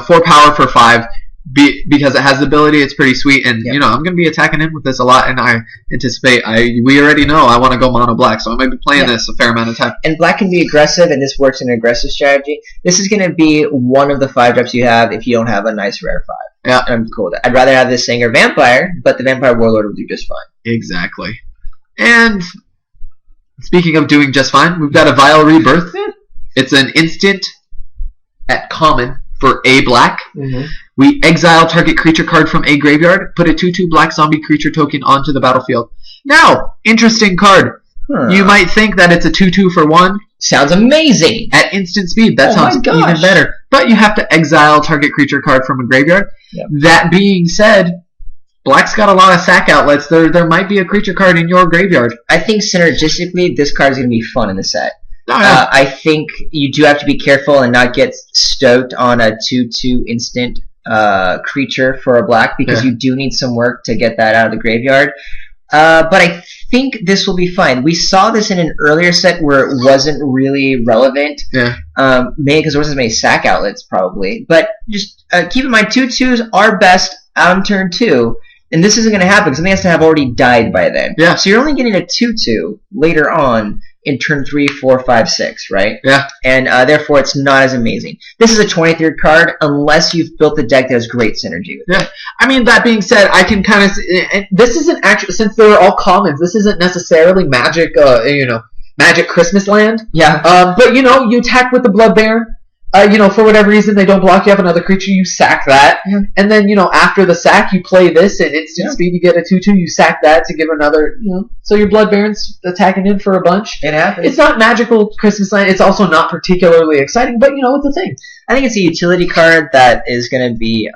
S2: 4 power for 5. Because it has the ability, it's pretty sweet, and I'm going to be attacking him with this a lot, and I anticipate, we already know I want to go mono black, so I might be playing this a fair amount of time.
S1: And black can be aggressive, and this works in an aggressive strategy. This is going to be one of the 5-drops you have if you don't have a nice rare 5.
S2: Yeah.
S1: And I'm cool with that. I'd rather have this Singer Vampire, but the Vampire Warlord will do just fine.
S2: Exactly. And speaking of doing just fine, we've got a Vile Rebirth. It's an instant at common for a black. We exile target creature card from a graveyard, put a 2/2 black zombie creature token onto the battlefield. Now, interesting card. You might think that it's a 2/2 for 1.
S1: Sounds amazing!
S2: At instant speed, that sounds even better. But you have to exile target creature card from a graveyard. That being said, black's got a lot of sack outlets. There might be a creature card in your graveyard.
S1: I think synergistically, this card is going to be fun in the set.
S2: Oh, yeah.
S1: I think you do have to be careful and not get stoked on a 2/2 instant creature for a black, because you do need some work to get that out of the graveyard. But I think this will be fine. We saw this in an earlier set where it wasn't really relevant. Maybe because there wasn't as many sack outlets, probably. But just keep in mind, 2/2s are best on turn 2. And this isn't going to happen. Something has to have already died by then. So you're only getting a 2/2 later on in turn 3, 4, 5, 6, right? And therefore it's not as amazing. This is a 23rd card unless you've built a deck that has great synergy with it.
S2: I mean, that being said, I can kind of... This isn't actually... Since they're all commons, this isn't necessarily Magic, Magic Christmas Land. But, you attack with the Blood Baron. For whatever reason they don't block, you have another creature, you sack that. And then, after the sack, you play this, and instant speed, you get a 2/2, you sack that to give another, So your Blood Baron's attacking in for a bunch.
S1: It happens.
S2: It's not magical Christmas Land. It's also not particularly exciting, but, it's a thing.
S1: I think it's a utility card that is going to be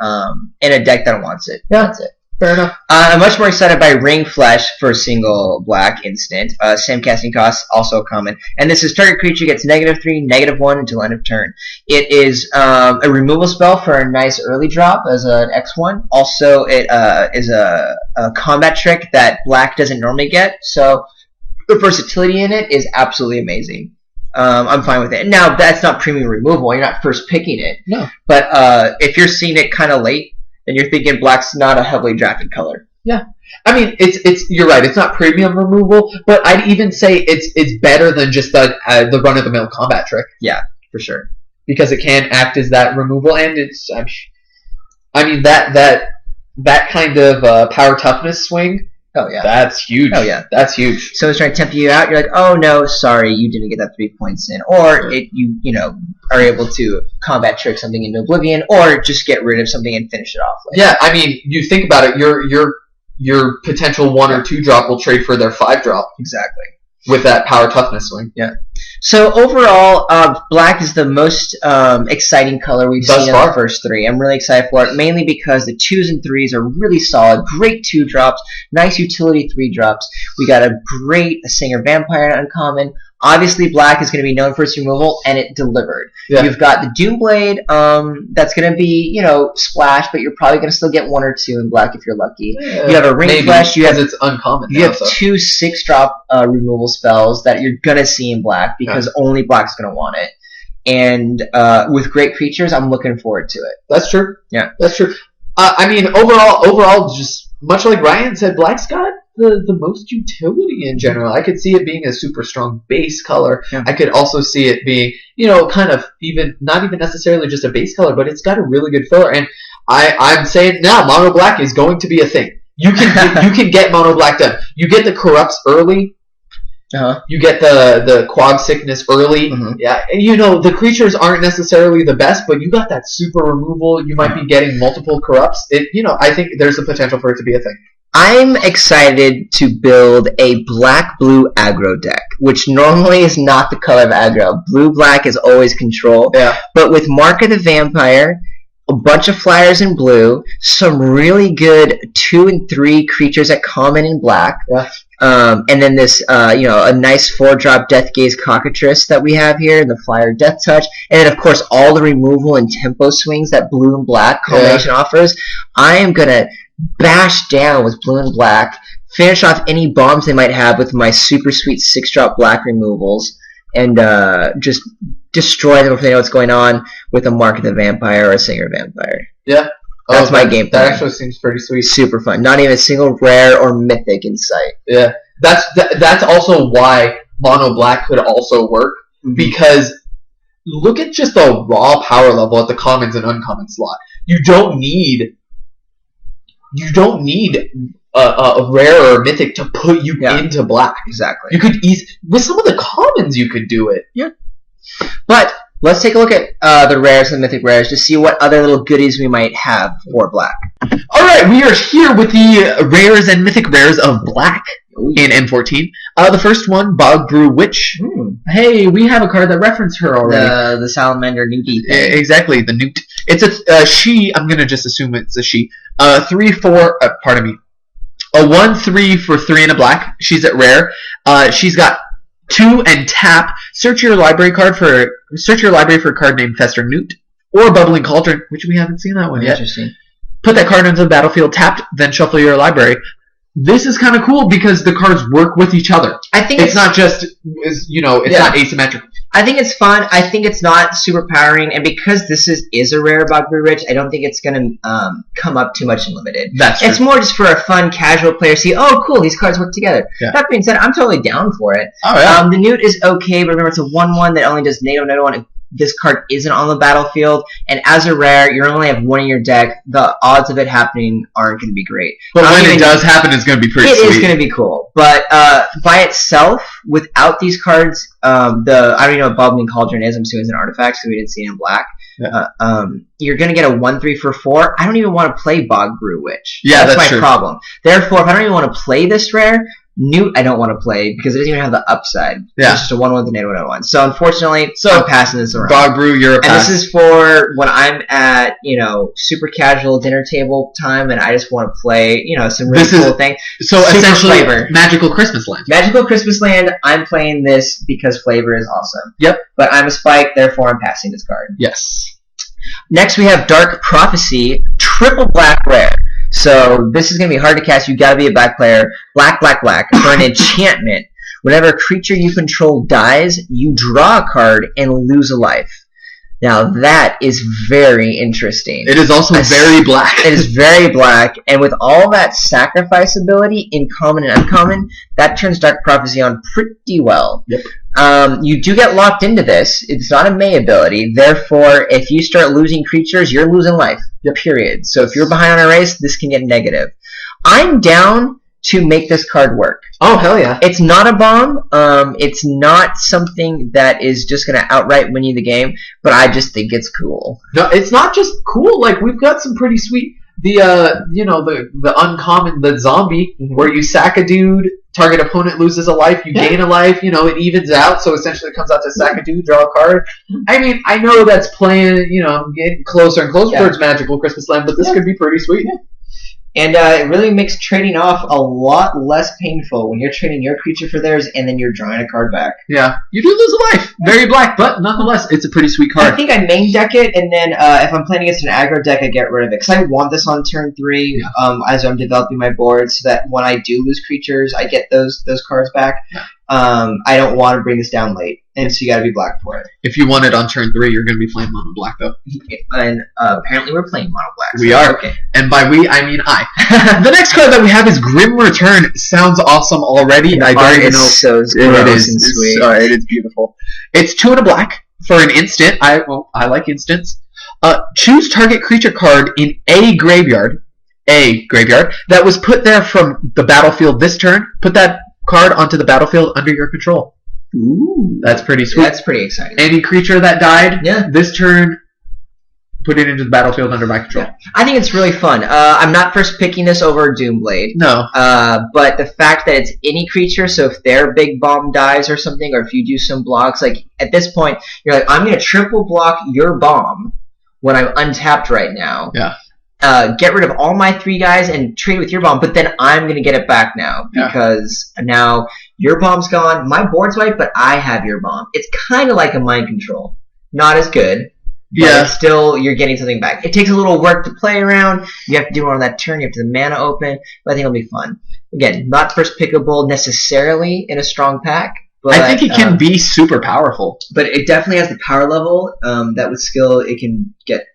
S1: in a deck that wants it. That's it.
S2: Fair enough.
S1: I'm much more excited by Ring Flesh for a single black instant. Same casting cost, also common. And this is target creature gets -3, -1 until end of turn. It is a removal spell for a nice early drop as an X1. Also, it is a combat trick that black doesn't normally get. So the versatility in it is absolutely amazing. I'm fine with it. Now, that's not premium removal. You're not first picking it.
S2: No.
S1: But if you're seeing it kind of late, then you're thinking black's not a heavily drafted color.
S2: Yeah. I mean, it's you're right. It's not premium removal, but I'd even say it's better than just the run-of-the-mill combat trick.
S1: Yeah, for sure.
S2: Because it can act as that removal, and it's I mean that kind of power toughness swing.
S1: Oh yeah,
S2: that's huge.
S1: Oh yeah,
S2: that's huge.
S1: So it's trying to tempt you out. You're like, oh no, sorry, you didn't get that 3 points in, or you are able to combat trick something into oblivion, or just get rid of something and finish it off.
S2: Yeah, I mean, you think about it. Your potential 1 or 2 drop will trade for their 5 drop.
S1: Exactly.
S2: With that power toughness swing.
S1: Yeah. So overall, black is the most exciting color we've seen in the first 3. I'm really excited for it, mainly because the 2s and 3s are really solid. Great 2 drops, nice utility 3 drops. We got a great Singer Vampire uncommon. Obviously, black is going to be known for its removal, and it delivered. Yeah. You've got the Doomblade, that's going to be, splash, but you're probably going to still get 1 or 2 in black if you're lucky. You have a Ring Flesh.
S2: It's uncommon.
S1: You have 2 6-drop removal spells that you're going to see in black because only black's going to want it. And with great creatures, I'm looking forward to it.
S2: That's true.
S1: Yeah,
S2: that's true. I mean, overall, just much like Ryan said, black's got the most utility in general. I could see it being a super strong base color. Yeah. I could also see it being, kind of not even necessarily just a base color, but it's got a really good filler. And I'm saying now, mono black is going to be a thing. You can get mono black done. You get the corrupts early.
S1: Uh-huh.
S2: You get the quag sickness early. Mm-hmm. Yeah, and the creatures aren't necessarily the best, but you got that super removal. You might be getting multiple corrupts. I think there's a potential for it to be a thing.
S1: I'm excited to build a black-blue aggro deck, which normally is not the color of aggro. Blue-black is always control.
S2: Yeah.
S1: But with Mark of the Vampire, a bunch of flyers in blue, some really good 2 and 3 creatures at common in black.
S2: Yeah.
S1: And then this, a nice 4-drop Death Gaze Cockatrice that we have here, and the flyer Death Touch, and then of course all the removal and tempo swings that blue and black combination offers. I am gonna bash down with blue and black, finish off any bombs they might have with my super sweet 6-drop black removals, and just destroy them if they know what's going on with a Mark of the Vampire or a Singer Vampire.
S2: Yeah.
S1: That's my game plan.
S2: That actually seems pretty sweet.
S1: Super fun. Not even a single rare or mythic in sight.
S2: Yeah. That's also why mono black could also work, because look at just the raw power level at the commons and uncommon slot. You don't need a rare or mythic to put you into black.
S1: Exactly.
S2: You could with some of the commons you could do it.
S1: Yeah. But let's take a look at the rares and mythic rares to see what other little goodies we might have for black.
S2: All right, we are here with the rares and mythic rares of black in M14. The first one, Bog Brew Witch. Hey, we have a card that referenced her already.
S1: The Salamander Newtie.
S2: Exactly, the Newt. It's a she. I'm gonna just assume it's a she. 3/4. Pardon me. A 1/3 for 3 and a black. She's at rare. She's got 2 and tap. Search your library for a card named Fester Newt or Bubbling Cauldron, which we haven't seen that one yet.
S1: Interesting.
S2: Put that card into the battlefield tapped, then shuffle your library. This is kind of cool because the cards work with each other.
S1: I think
S2: it's not just not asymmetrical.
S1: I think it's fun. I think it's not super powering, and because this is a rare Bog Brew Witch, I don't think it's going to come up too much in limited.
S2: That's true.
S1: It's more just for a fun, casual player to see, oh, cool, these cards work together. Yeah. That being said, I'm totally down for it.
S2: Oh, yeah.
S1: The Newt is okay, but remember, it's a 1/1 that only does NATO 1 if this card isn't on the battlefield, and as a rare, you only have 1 in your deck. The odds of it happening aren't going to be great.
S2: But when it does happen, it's going to be pretty sweet.
S1: It is going to be cool. But by itself, without these cards, I don't even know what Bubbling Cauldron is. I'm assuming it's an artifact, so we didn't see it in black. Yeah. You're going to get a 1/3 for 4. I don't even want to play Bog Brew Witch.
S2: Yeah, that's
S1: my
S2: true.
S1: problem. Therefore, if I don't even want to play this rare, Newt I don't want to play because it doesn't even have the upside.
S2: Yeah.
S1: It's just a 1/1 with a NATO 1/1. So unfortunately, I'm passing this around.
S2: Bog Brew, you're a pass.
S1: And this is for when I'm at, super casual dinner table time and I just want to play, some really cool thing.
S2: So
S1: Super
S2: essentially,
S1: flavor.
S2: Magical Christmas Land.
S1: Magical Christmas Land, I'm playing this because flavor is awesome.
S2: Yep.
S1: But I'm a Spike, therefore I'm passing this card.
S2: Yes.
S1: Next we have Dark Prophecy, triple black rare. So this is going to be hard to cast. You got to be a black player. Black for an enchantment. Whenever a creature you control dies, you draw a card and lose a life. Now that is very interesting.
S2: It is also very black.
S1: It is very black, and with all that sacrifice ability in common and uncommon, that turns Dark Prophecy on pretty well.
S2: Yep.
S1: You do get locked into this. It's not a May ability. Therefore, if you start losing creatures, you're losing life. Period. So if you're behind on a race, this can get negative. I'm down to make this card work.
S2: Oh, hell yeah.
S1: It's not a bomb. It's not something that is just going to outright win you the game, but I just think it's cool.
S2: No, it's not just cool. Like, we've got some pretty sweet... The uncommon, the zombie, where you sack a dude, target opponent loses a life, you gain a life, it evens out, so essentially it comes out to sack a dude, draw a card. I mean, I know that's playing, I'm getting closer and closer towards Magical Christmas Land, but this could be pretty sweet.
S1: And it really makes trading off a lot less painful when you're trading your creature for theirs and then you're drawing a card back.
S2: Yeah, you do lose a life. Very black, but nonetheless, it's a pretty sweet card.
S1: I think I main deck it, and then if I'm playing against an aggro deck, I get rid of it. Because I want this on turn 3 as I'm developing my board, so that when I do lose creatures, I get those cards back.
S2: Yeah.
S1: I don't want to bring this down late, and so you got to be black for it.
S2: If you want it on turn 3, you're going to be playing mono black, though.
S1: And apparently we're playing mono black.
S2: We are.
S1: Okay.
S2: And by we, I mean I. The next card that we have is Grim Return. Sounds awesome already. I don't even know.
S1: So
S2: it is
S1: and sweet.
S2: It is beautiful. It's 2 and a black for an instant. I like instants. Choose target creature card in a graveyard that was put there from the battlefield this turn. Put that card onto the battlefield under your control.
S1: Ooh,
S2: that's pretty sweet.
S1: That's pretty exciting.
S2: Any creature that died this turn, put it into the battlefield under my control.
S1: Yeah. I think it's really fun. I'm not first picking this over Doomblade.
S2: No.
S1: But the fact that it's any creature, so if their big bomb dies or something, or if you do some blocks, like at this point, you're like, I'm going to triple block your bomb when I'm untapped right now.
S2: Yeah.
S1: Get rid of all my 3 guys and trade with your bomb, but then I'm going to get it back now because now your bomb's gone, my board's wiped, but I have your bomb. It's kind of like a mind control. Not as good, but it's still, you're getting something back. It takes a little work to play around. You have to do it on that turn. You have to the mana open, but I think it'll be fun. Again, not first pickable necessarily in a strong pack. But,
S2: I think it can be super powerful.
S1: But it definitely has the power level that with skill it can get...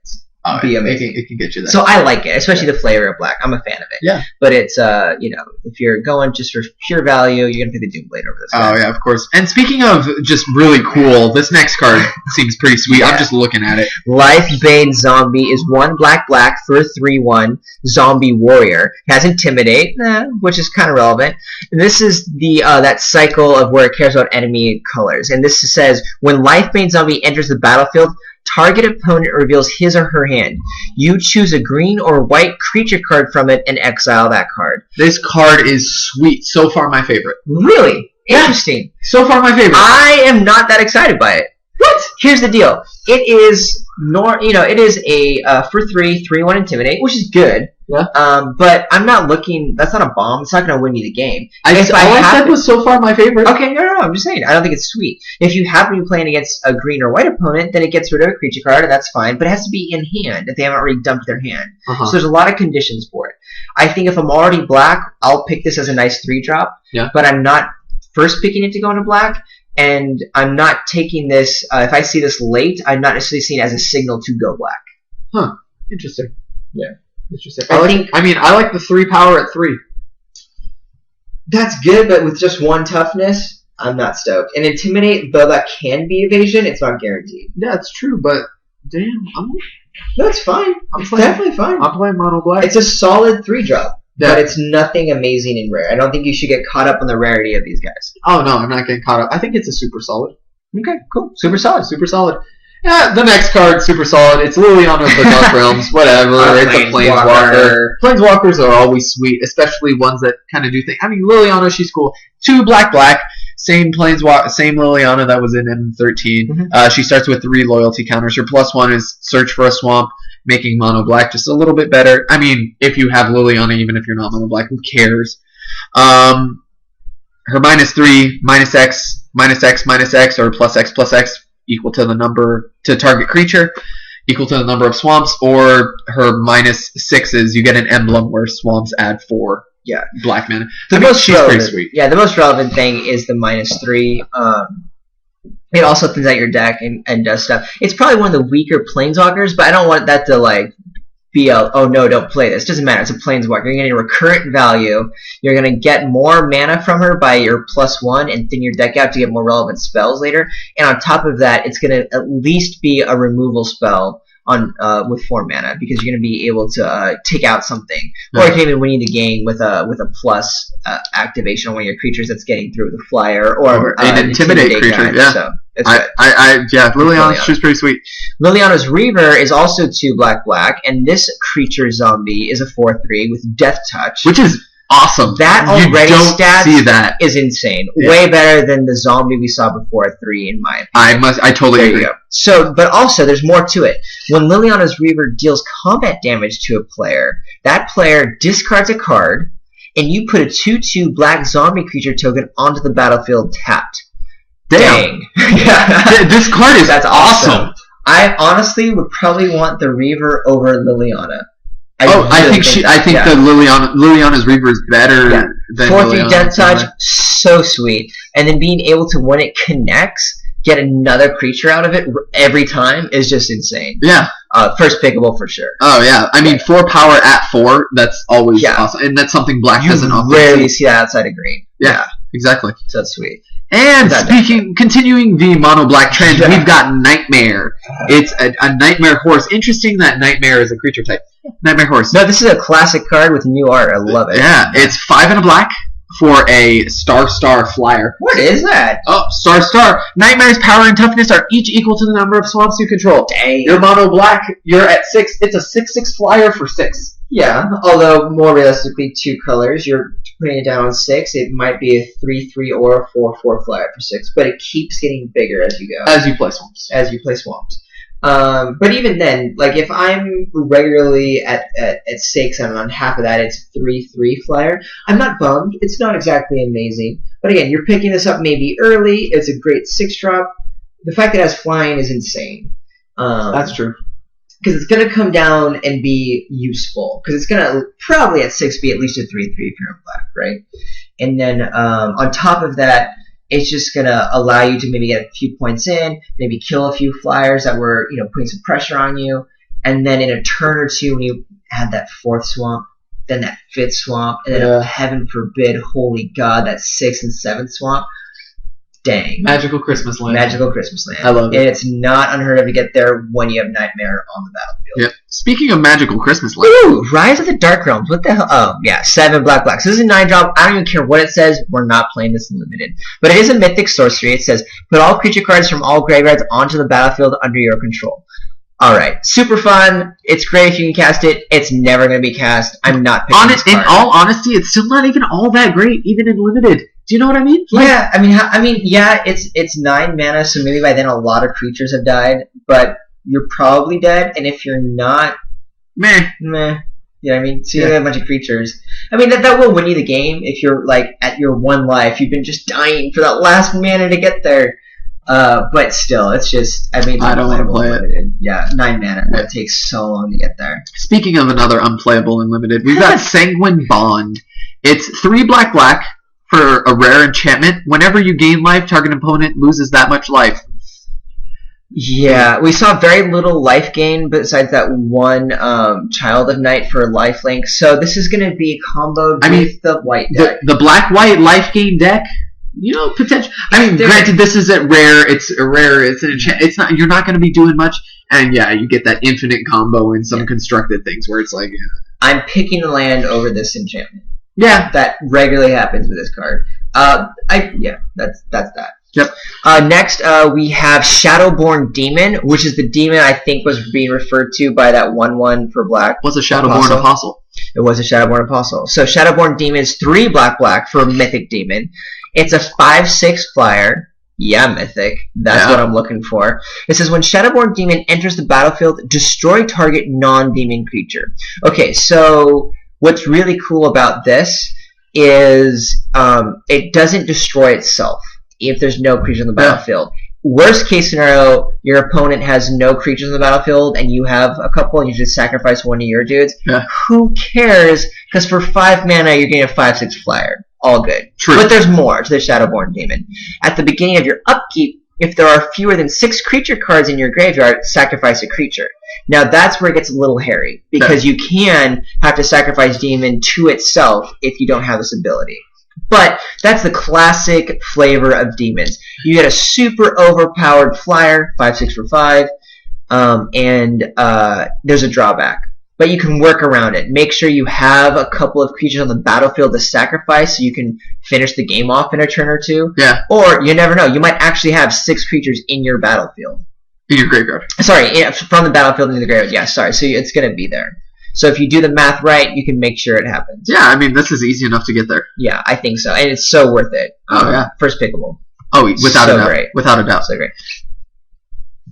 S1: be amazing.
S2: It can get you there.
S1: So I like it, especially the flavor of black. I'm a fan of it.
S2: Yeah.
S1: But it's if you're going just for pure value, you're gonna pick the Doomblade over this.
S2: Oh yeah, of course. And speaking of just really cool, this next card seems pretty sweet. I'm just looking at it.
S1: Lifebane Zombie is 1 black for a 3/1 zombie warrior. It has Intimidate, which is kind of relevant. And this is the that cycle of where it cares about enemy colors. And this says when Lifebane Zombie enters the battlefield, target opponent reveals his or her hand. You choose a green or white creature card from it and exile that card.
S2: This card is sweet. So far, my favorite.
S1: Really? Interesting.
S2: So far, my favorite.
S1: I am not that excited by it. What? Here's the deal. It is it is a for 3/1 Intimidate, which is good.
S2: Yeah.
S1: But I'm not looking. That's not a bomb. It's not going to win me the game.
S2: All I said was so far my favorite.
S1: Okay, no. I'm just saying. I don't think it's sweet. If you happen to be playing against a green or white opponent, then it gets rid of a creature card, and that's fine. But it has to be in hand if they haven't already dumped their hand. So there's a lot of conditions for it. I think if I'm already black, I'll pick this as a nice 3-drop.
S2: Yeah.
S1: But I'm not first picking it to go into black. And I'm not taking this, if I see this late, I'm not necessarily seeing it as a signal to go black.
S2: Huh. Interesting.
S1: Yeah.
S2: Interesting. I like the 3 power at 3.
S1: That's good, but with just 1 toughness, I'm not stoked. And Intimidate, though that can be evasion, it's not guaranteed.
S2: Yeah, it's true, but damn,
S1: That's fine. It's definitely fine.
S2: I'm playing mono black.
S1: It's a solid 3-drop. But it's nothing amazing and rare. I don't think you should get caught up on the rarity of these guys.
S2: Oh, no, I'm not getting caught up. I think it's a super solid.
S1: Okay, cool. Super solid.
S2: Super solid. Yeah, the next card, super solid. It's Liliana of the Dark Realms. Whatever. It's a Planeswalker. Planeswalkers are always sweet, especially ones that kind of do things. I mean, Liliana, she's cool. 2 black. Same Liliana that was in M13. She starts with 3 loyalty counters. Her +1 is search for a swamp, making mono black just a little bit better. I mean, if you have Liliana, even if you're not mono black, who cares? Her -3, -X, or +X equal to the number to target creature, equal to the number of swamps, or her -6s, you get an emblem where swamps add 4 black mana.
S1: She's
S2: pretty sweet.
S1: Yeah, the most relevant thing is the -3. It also thins out your deck and does stuff. It's probably one of the weaker planeswalkers, but I don't want that to like be a, oh no, don't play this. Doesn't matter. It's a planeswalker. You're getting a recurrent value. You're going to get more mana from her by your +1 and thin your deck out to get more relevant spells later. And on top of that, it's going to at least be a removal spell on with 4 mana, because you're going to be able to take out something, or you can even win the game with a plus activation on one of your creatures that's getting through the flyer or
S2: an intimidate creature.
S1: Yeah, so it's good.
S2: Liliana, she's pretty sweet.
S1: Liliana's Reaver is also 2 black, and this creature zombie is a 4/3 with Death Touch,
S2: which is awesome.
S1: That already
S2: see that
S1: is insane. Yeah. Way better than the zombie we saw before at 3, in my opinion.
S2: I totally agree.
S1: You go. So, but also there's more to it. When Liliana's Reaver deals combat damage to a player, that player discards a card, and you put a 2/2 black zombie creature token onto the battlefield tapped. Dang.
S2: Yeah. This card is awesome.
S1: I honestly would probably want the Reaver over Liliana.
S2: I think the Liliana's Reaver is better than
S1: 4/3 Death Touch, so sweet. And then being able to, when it connects, get another creature out of it every time is just insane.
S2: Yeah.
S1: First pickable for sure.
S2: Oh yeah, I mean 4 power at 4, that's always awesome, and that's something black doesn't often.
S1: You rarely see that outside of green.
S2: Yeah, exactly.
S1: So that's sweet.
S2: And continuing the mono black trend, we've got Nightmare. It's a Nightmare horse. Interesting that Nightmare is a creature type. Nightmare horse.
S1: No, this is a classic card with new art. I love it.
S2: Yeah, it's 5 and a black for a star flyer.
S1: What is that?
S2: Oh, star. Nightmare's power and toughness are each equal to the number of swamps you control.
S1: Dang.
S2: You're mono black. You're at 6. It's a 6/6 flyer for 6.
S1: Yeah, although more realistically, 2 colors. You're putting it down on 6. It might be a 3/3 or a 4/4 flyer for 6, but it keeps getting bigger as you go.
S2: As you play swamps.
S1: But even then, like if I'm regularly at 6 and on half of that it's 3/3 flyer, I'm not bummed. It's not exactly amazing. But again, you're picking this up maybe early. It's a great 6-drop. The fact that it has flying is insane.
S2: That's true.
S1: Because it's going to come down and be useful. Because it's going to probably at 6 be at least a 3/3 if you're in black, right? And then on top of that, it's just going to allow you to maybe get a few points in, maybe kill a few flyers that were putting some pressure on you. And then in a turn or two, when you add that 4th swamp, then that 5th swamp, and then heaven forbid, holy God, that 6th and 7th swamp. Dang.
S2: Magical Christmas Land.
S1: Magical Christmas Land.
S2: I love it.
S1: And it's not unheard of to get there when you have Nightmare on the battlefield.
S2: Yep. Speaking of Magical Christmas Land.
S1: Ooh, Rise of the Dark Realms. What the hell? Oh, yeah, 7 black. So this is a 9-drop. I don't even care what it says. We're not playing this in limited. But it is a mythic sorcery. It says, put all creature cards from all graveyards onto the battlefield under your control. Alright, super fun. It's great if you can cast it. It's never going to be cast. I'm not picking this card.
S2: In all honesty, it's still not even all that great, even in limited. Do you know what I mean?
S1: Yeah, it's 9 mana, so maybe by then a lot of creatures have died, but you're probably dead, and if you're not, meh. You know what I mean? So you have a bunch of creatures. I mean, that will win you the game if you're, like, at your 1 life. You've been just dying for that last mana to get there. But still, it's just, I don't want to play it. Yeah, 9 mana. That takes so long to get there.
S2: Speaking of another unplayable and limited, we've got Sanguine Bond. It's 3 black for a rare enchantment. Whenever you gain life, target opponent loses that much life.
S1: Yeah, we saw very little life gain besides that one Child of Night for lifelink. So this is going to be comboed with the white deck.
S2: The black-white life gain deck, potential. Granted, this isn't rare. It's a rare. It's an enchant. It's not. You're not going to be doing much. And yeah, you get that infinite combo in some constructed things where it's like.
S1: I'm picking the land over this enchantment.
S2: Yeah,
S1: that regularly happens with this card. That's that.
S2: Yep.
S1: Next, we have Shadowborn Demon, which is the demon I think was being referred to by that 1/1 for black.
S2: What's a Shadowborn Apostle?
S1: It was a Shadowborn Apostle. So Shadowborn Demon is 3 black for Mythic Demon. It's a 5/6 flyer. Yeah, Mythic. That's what I'm looking for. It says, when Shadowborn Demon enters the battlefield, destroy target non-demon creature. Okay, so what's really cool about this is it doesn't destroy itself if there's no creature on the battlefield. Worst case scenario, your opponent has no creatures on the battlefield and you have a couple and you just sacrifice one of your dudes. Who cares? Because for 5 mana, you're getting a 5/6 flyer. All good.
S2: True.
S1: But there's more to the Shadowborn Demon. At the beginning of your upkeep, if there are fewer than 6 creature cards in your graveyard, sacrifice a creature. Now that's where it gets a little hairy, because you can have to sacrifice Demon to itself if you don't have this ability. But that's the classic flavor of demons. You get a super overpowered flyer, 5/6 for 5, and there's a drawback. But you can work around it. Make sure you have a couple of creatures on the battlefield to sacrifice so you can finish the game off in a turn or two.
S2: Yeah.
S1: Or, you never know, you might actually have 6 creatures in your battlefield.
S2: In your graveyard.
S1: Sorry, from the battlefield into the graveyard. Yeah, sorry. So it's going to be there. So if you do the math right, you can make sure it happens.
S2: Yeah, I mean, this is easy enough to get there.
S1: Yeah, I think so. And it's so worth it.
S2: Yeah.
S1: First pickable.
S2: Oh, without a doubt.
S1: Great.
S2: Without a doubt.
S1: So great.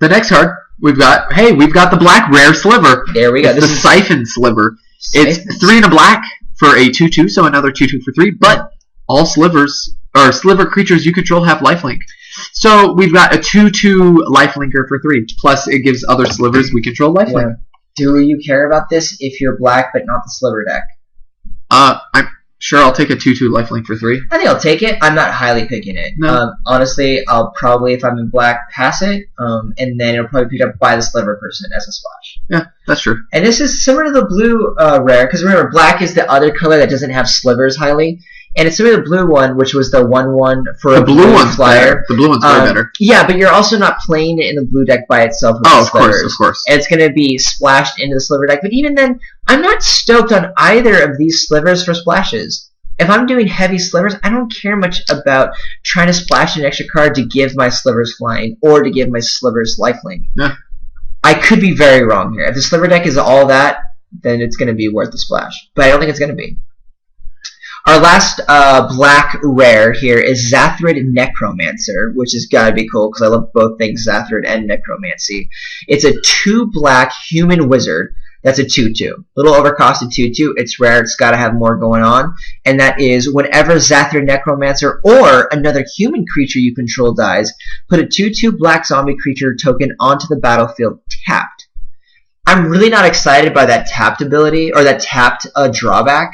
S2: The next card, we've got the black rare sliver.
S1: There we go.
S2: It's the Siphon Sliver. It's 3 and a black for a 2/2, so another 2/2 for 3, but all slivers, or sliver creatures you control have lifelink. So we've got a 2/2 lifelinker for 3, plus it gives other slivers we control lifelink.
S1: Yeah. Do you care about this if you're black but not the sliver deck?
S2: I'm sure I'll take a 2/2 lifelink for 3.
S1: I think I'll take it. I'm not highly picking it.
S2: No.
S1: Honestly, I'll probably, if I'm in black, pass it, and then it'll probably be picked up by the sliver person as a splash.
S2: Yeah, that's true.
S1: And this is similar to the blue rare, because remember, black is the other color that doesn't have slivers highly. And it's similar to the blue one, which was the 1/1 for a blue flyer.
S2: Better. The blue one's way better.
S1: Yeah, but you're also not playing it in the blue deck by itself with
S2: of
S1: slivers.
S2: course.
S1: And it's going to be splashed into the sliver deck. But even then, I'm not stoked on either of these slivers for splashes. If I'm doing heavy slivers, I don't care much about trying to splash an extra card to give my slivers flying or to give my slivers lifelink.
S2: Yeah.
S1: I could be very wrong here. If the sliver deck is all that, then it's going to be worth the splash. But I don't think it's going to be. Our last black rare here is Zathrid Necromancer, which has got to be cool because I love both things, Zathrid and Necromancy. It's a 2 black human wizard. That's a 2/2. Little overcosted 2/2. It's rare. It's got to have more going on. And that is whenever Zathrid Necromancer or another human creature you control dies, put a 2/2 black zombie creature token onto the battlefield tapped. I'm really not excited by that tapped ability, or that tapped drawback,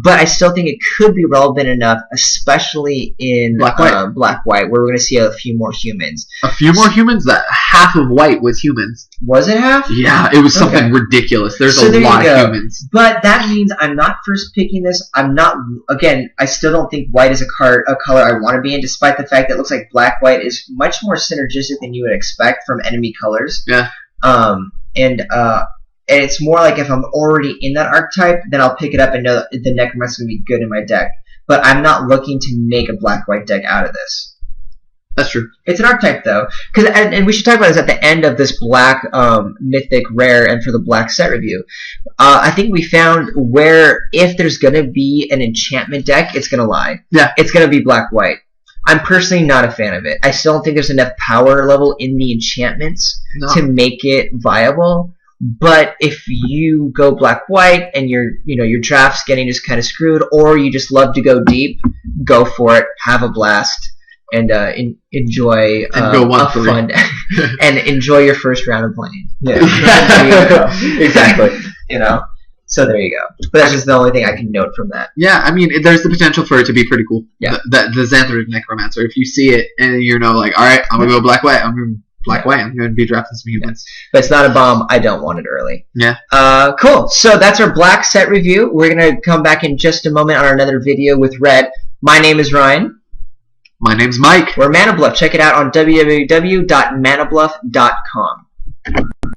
S1: but I still think it could be relevant enough, especially in black-white, where we're going to see a few more humans.
S2: A few more humans? That half of white was humans.
S1: Was it half?
S2: Yeah, it was something ridiculous. There's a lot of humans.
S1: But that means I'm not first picking this. I'm not, again, I still don't think white is a color I want to be in, despite the fact that it looks like black-white is much more synergistic than you would expect from enemy colors.
S2: Yeah.
S1: And it's more like if I'm already in that archetype, then I'll pick it up and know that the Necromancer is going to be good in my deck. But I'm not looking to make a black-white deck out of this.
S2: That's true.
S1: It's an archetype, though. And we should talk about this at the end of this black mythic rare and for the black set review. I think we found where if there's going to be an enchantment deck, it's going to lie.
S2: Yeah.
S1: It's going to be black-white. I'm personally not a fan of it. I still don't think there's enough power level in the enchantments to make it viable. But if you go black-white and your draft's getting just kind of screwed, or you just love to go deep, go for it. Have a blast and enjoy fun and enjoy your first round of playing. Yeah, there you go. Exactly. So there you go. But that's just the only thing I can note from that.
S2: Yeah, I mean, there's the potential for it to be pretty cool.
S1: Yeah.
S2: The Zathrid Necromancer. If you see it and you're like, all right, I'm gonna go black-white. I'm gonna be drafting some humans.
S1: But it's not a bomb. I don't want it early.
S2: Yeah.
S1: Cool. So that's our black set review. We're gonna come back in just a moment on another video with red. My name is Ryan.
S2: My name's Mike.
S1: We're Mana Bluff. Check it out on www.manabluff.com.